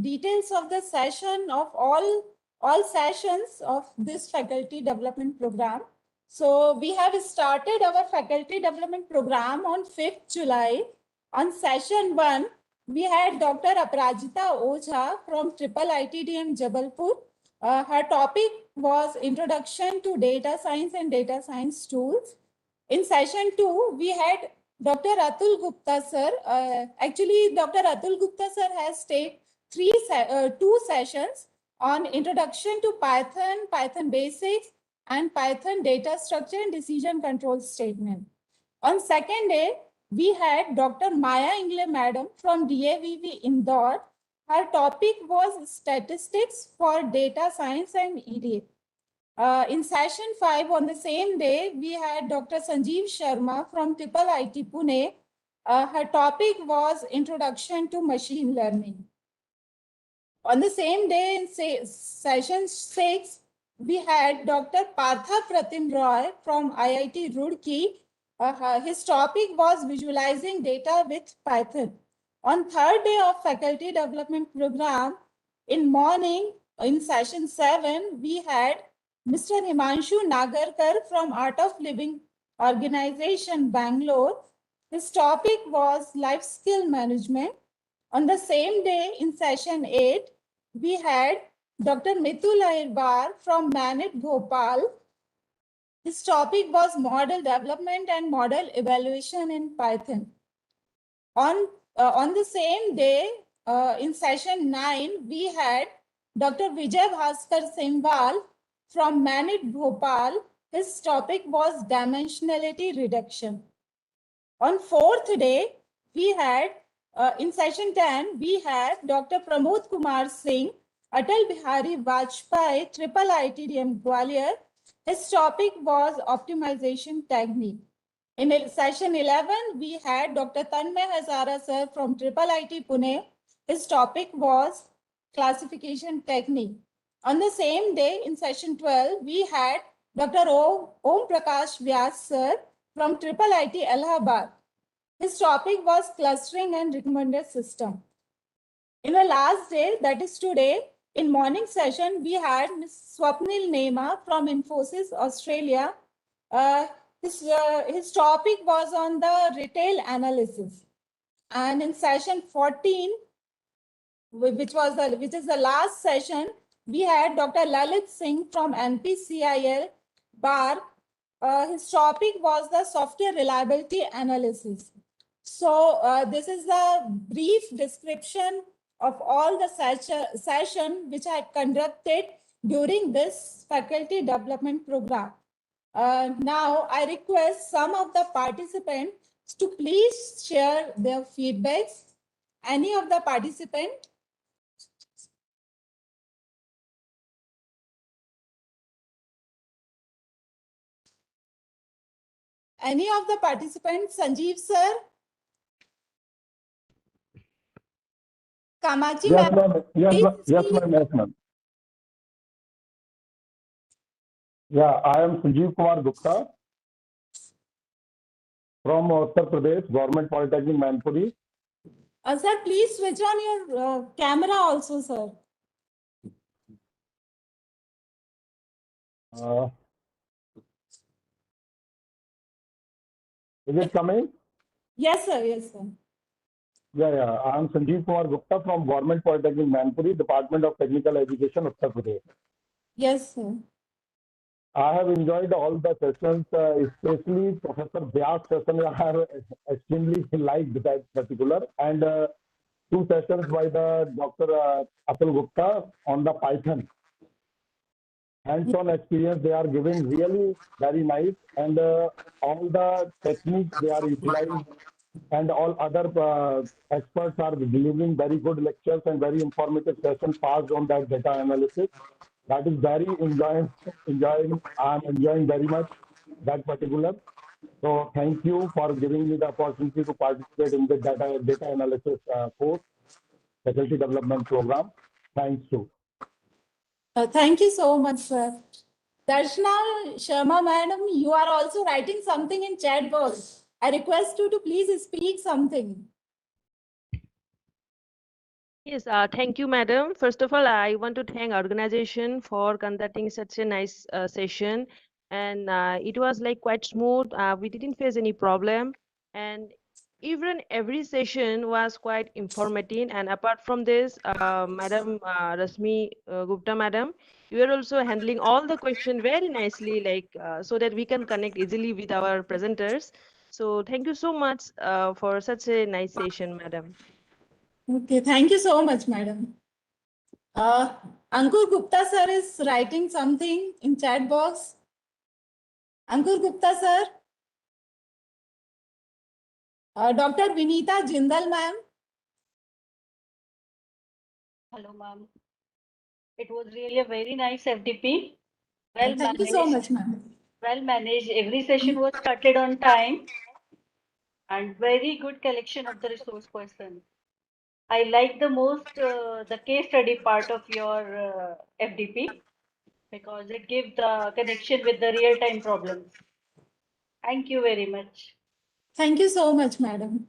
details of the session of all sessions of this Faculty Development Program. So, we have started our Faculty Development Program on 5th July. On session 1, we had Dr. Aprajita Ojha from Triple ITDM Jabalpur. Her topic was Introduction to Data Science and Data Science Tools. In session 2, we had Dr. Atul Gupta sir. Actually, Dr. Atul Gupta sir has taken two sessions on Introduction to Python, Python Basics, and Python Data Structure and Decision Control Statement. On second day, we had Dr. Maya Ingle Madam from DAVV Indore. Her topic was Statistics for Data Science and EDA. In session 5 on the same day, we had Dr. Sanjeev Sharma from Triple IT Pune. Her topic was Introduction to Machine Learning. On the same day in session 6, we had Dr. Partha Pratim Roy from IIT Roorkee. His topic was Visualizing Data with Python. On third day of Faculty Development Program, in morning, in session 7, we had Mr. Himanshu Nagarkar from Art of Living Organization, Bangalore. His topic was Life Skill Management. On the same day, in session 8, we had Dr. Mitul Ahirbar from Manit Bhopal. His topic was Model Development and Model Evaluation in Python. On the same day, in session 9, we had Dr. Vijay Bhaskar Simwal from Manit Bhopal. His topic was Dimensionality Reduction. On fourth day, we had, in session 10, we had Dr. Pramod Kumar Singh, Atal Bihari Vajpayee, Triple ITDM Gwalior. His topic was Optimization Technique. In session 11, we had Dr. Tanmay Hazara sir from Triple IT Pune. His topic was Classification Technique. On the same day, in session 12, we had Dr. Om Prakash Vyas sir from Triple IT Allahabad. His topic was Clustering and Recommender System. In the last day, that is today, in morning session, we had Ms. Swapnil Nema from Infosys, Australia. His topic was on the retail analysis. And in session 14, which is the last session, we had Dr. Lalit Singh from NPCIL Bar. His topic was the software reliability analysis. So this is a brief description of all the session which I conducted during this faculty development program. Now I request some of the participants to please share their feedbacks. Any of the participant? Any of the participants? Sanjeev sir? Kamachi Yes, ma'am? ma'am. Yes, ma'am. Yeah, I am Sanjeev Kumar Gupta from Uttar Pradesh, Government Polytechnic, Manpuri. Sir, please switch on your camera also, sir. Is it coming? Yes, sir. Yes, sir. Yeah. I am Sanjeev Kumar Gupta from Government Polytechnic, Manpuri, Department of Technical Education, Uttar Pradesh. Yes, sir. I have enjoyed all the sessions, especially Professor Vyas session. I have extremely liked that particular, and two sessions by the Dr. Atul Gupta on the Python. Hands-on experience they are giving really very nice, and all the techniques they are utilizing and all other experts are delivering very good lectures and very informative session passed on that data analysis. That is very enjoying. I'm enjoying very much that particular. So thank you for giving me the opportunity to participate in the data analysis course, faculty development program. Thanks to. Thank you so much, sir. Darshana Sharma, madam, you are also writing something in chat box. I request you to please speak something. Yes, thank you, madam. First of all, I want to thank organization for conducting such a nice session, and it was like quite smooth. We didn't face any problem, and even every session was quite informative. And apart from this, Madam Rasmi Gupta, madam, you are also handling all the question very nicely, like so that we can connect easily with our presenters. So thank you so much for such a nice session, madam. Okay, thank you so much, madam. Ankur Gupta sir is writing something in chat box. Ankur Gupta sir. Dr. Vinita Jindal ma'am. Hello, ma'am. It was really a very nice FDP. Well Thank you so managed. much, ma'am. Well managed. Every session was started on time and very good collection of the resource person. I like the most the case study part of your FDP because it gives the connection with the real time problems. Thank you very much. Thank you so much, madam.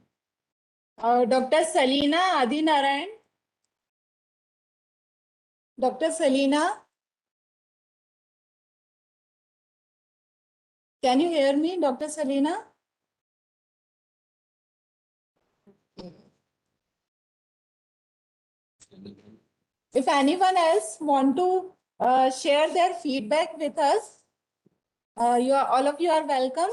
Dr. Salina Adinarayan. Dr. Salina. Can you hear me, Dr. Salina? If anyone else want to share their feedback with us, all of you are welcome.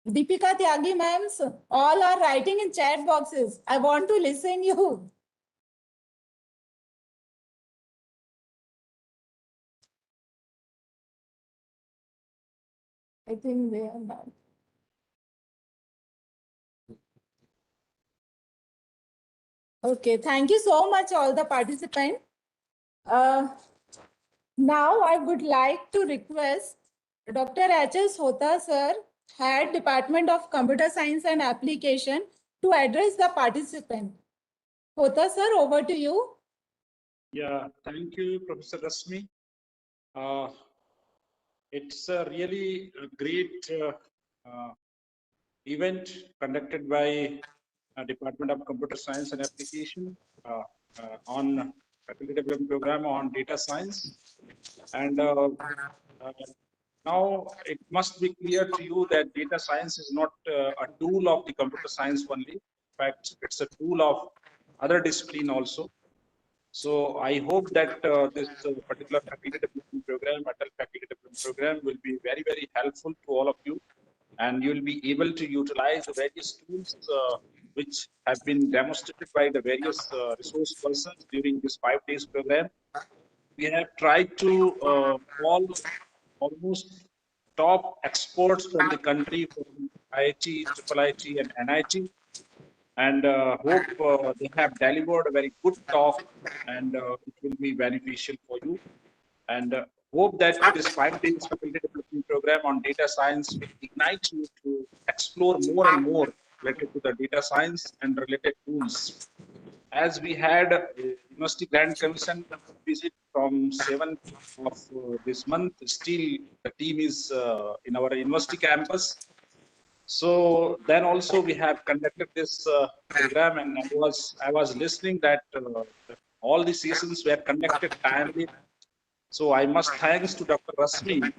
Deepika Tyagi ma'am, all are writing in chat boxes. I want to listen you. I think they are not. Okay, thank you so much, all the participants. Now I would like to request Dr. H.S. Hota sir, Head Department of Computer Science and Application, to address the participant. Hota sir, over to you. Yeah, thank you, Professor Rasmi. It's a really great event conducted by Department of Computer Science and Application on faculty development program on data science. And now it must be clear to you that data science is not a tool of the computer science only. In fact, it's a tool of other discipline also. So I hope that this particular faculty development program, adult faculty development program, will be very, very helpful to all of you, and you will be able to utilize the various tools which have been demonstrated by the various resource persons during this 5 days program. We have tried to call almost top experts from the country, from IIT, IIIT, and NIT, and hope they have delivered a very good talk, and it will be beneficial for you. And hope that this 5 days faculty development program on data science will ignite you to explore more and more related to the data science and related tools. As we had a University Grand Commission visit from 7th of this month, still the team is in our university campus. So then also we have conducted this program, and I was listening that all the sessions were conducted timely. So I must thanks to Dr. Rasmi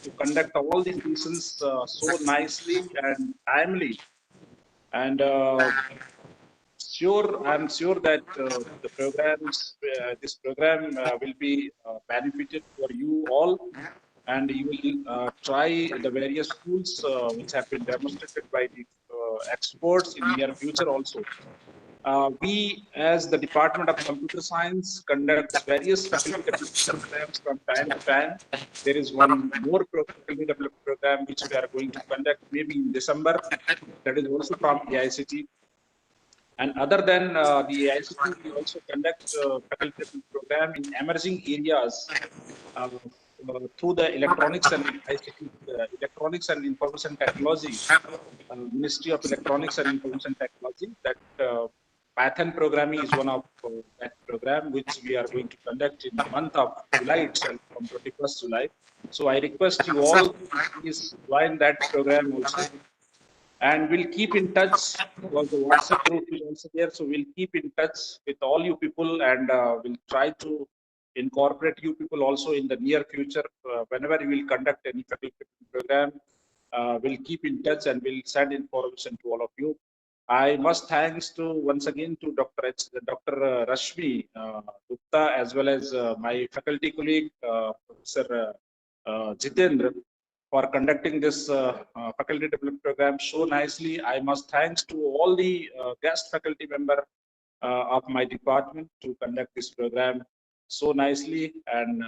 to conduct all these sessions so nicely and timely. And I'm sure that this program will be beneficial for you all, and you will try the various tools which have been demonstrated by the experts in near future also. We, as the Department of Computer Science, conducts various faculty development programs from time to time. There is one more faculty development program which we are going to conduct maybe in December. That is also from AICT. And other than the AICT, we also conduct faculty development program in emerging areas through the electronics and ICT, electronics and information technology, Ministry of Electronics and Information Technology. That Python programming is one of that program which we are going to conduct in the month of July itself, from 21st July. So I request you all to please join that program also, and we'll keep in touch because the WhatsApp group is also there. So we'll keep in touch with all you people, and we'll try to incorporate you people also in the near future. Whenever we will conduct any faculty program, we'll keep in touch and we'll send information to all of you. I must thanks to once again to Dr. Rashmi Gupta, as well as my faculty colleague Professor Jitendra, for conducting this faculty development program so nicely. I must thanks to all the guest faculty member of my department to conduct this program so nicely, and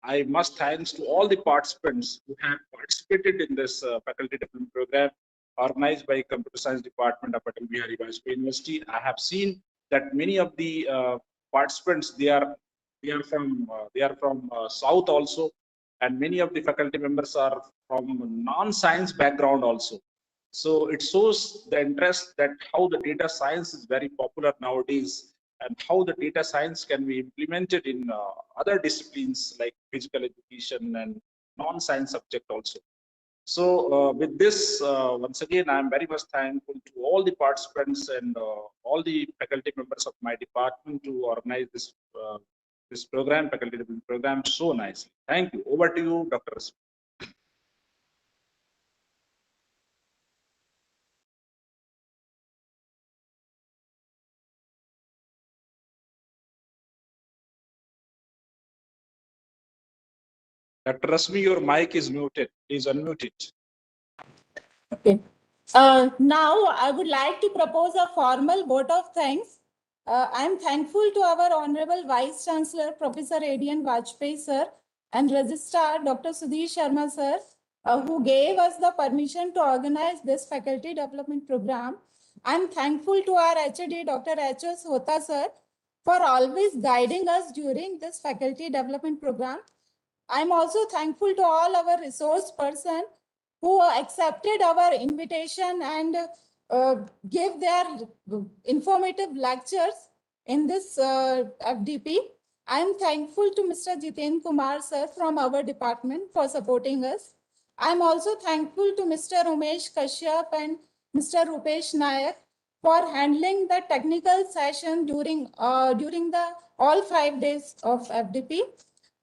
I must thanks to all the participants who have participated in this faculty development program organized by Computer Science Department of Atal Bihari Vajpayee University. I have seen that many of the participants, they are from South also, and many of the faculty members are from non-science background also. So it shows the interest that how the data science is very popular nowadays, and how the data science can be implemented in other disciplines like physical education and non-science subject also. So with this, once again, I am very much thankful to all the participants and all the faculty members of my department to organize this this program, faculty development program, so nicely. Thank you. Over to you, Dr. Rasmi. Dr. Rasmi, your mic is muted. Please unmute it. Okay. Now, I would like to propose a formal vote of thanks. I am thankful to our Honorable Vice Chancellor, Professor A.D.N. Vajpayee, sir, and Registrar, Dr. Sudhir Sharma, sir, who gave us the permission to organize this faculty development program. I am thankful to our HOD, Dr. H.O. Hota, sir, for always guiding us during this faculty development program. I am also thankful to all our resource persons who accepted our invitation and gave their informative lectures in this FDP. I am thankful to Mr. Jiten Kumar sir from our department for supporting us. I am also thankful to Mr. Umesh Kashyap and Mr. Rupesh Nayak for handling the technical session during the all 5 days of FDP.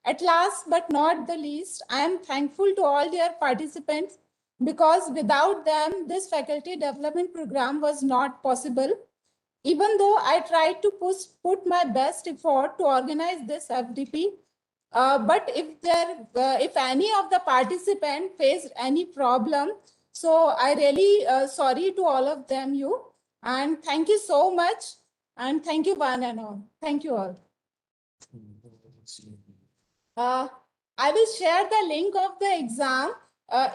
At last but not the least, I am thankful to all their participants because without them, this faculty development program was not possible. Even though I tried to put my best effort to organize this FDP, but if any of the participants faced any problem, so I really sorry to all of them, and thank you so much, and thank you one and all. Thank you all. I will share the link of the exam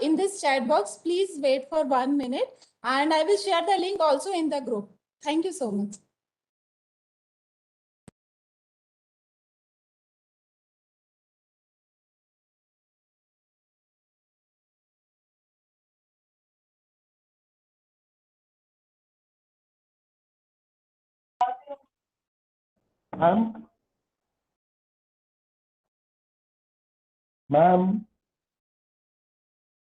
in this chat box. Please wait for 1 minute, and I will share the link also in the group. Thank you so much. Ma'am? Ma'am?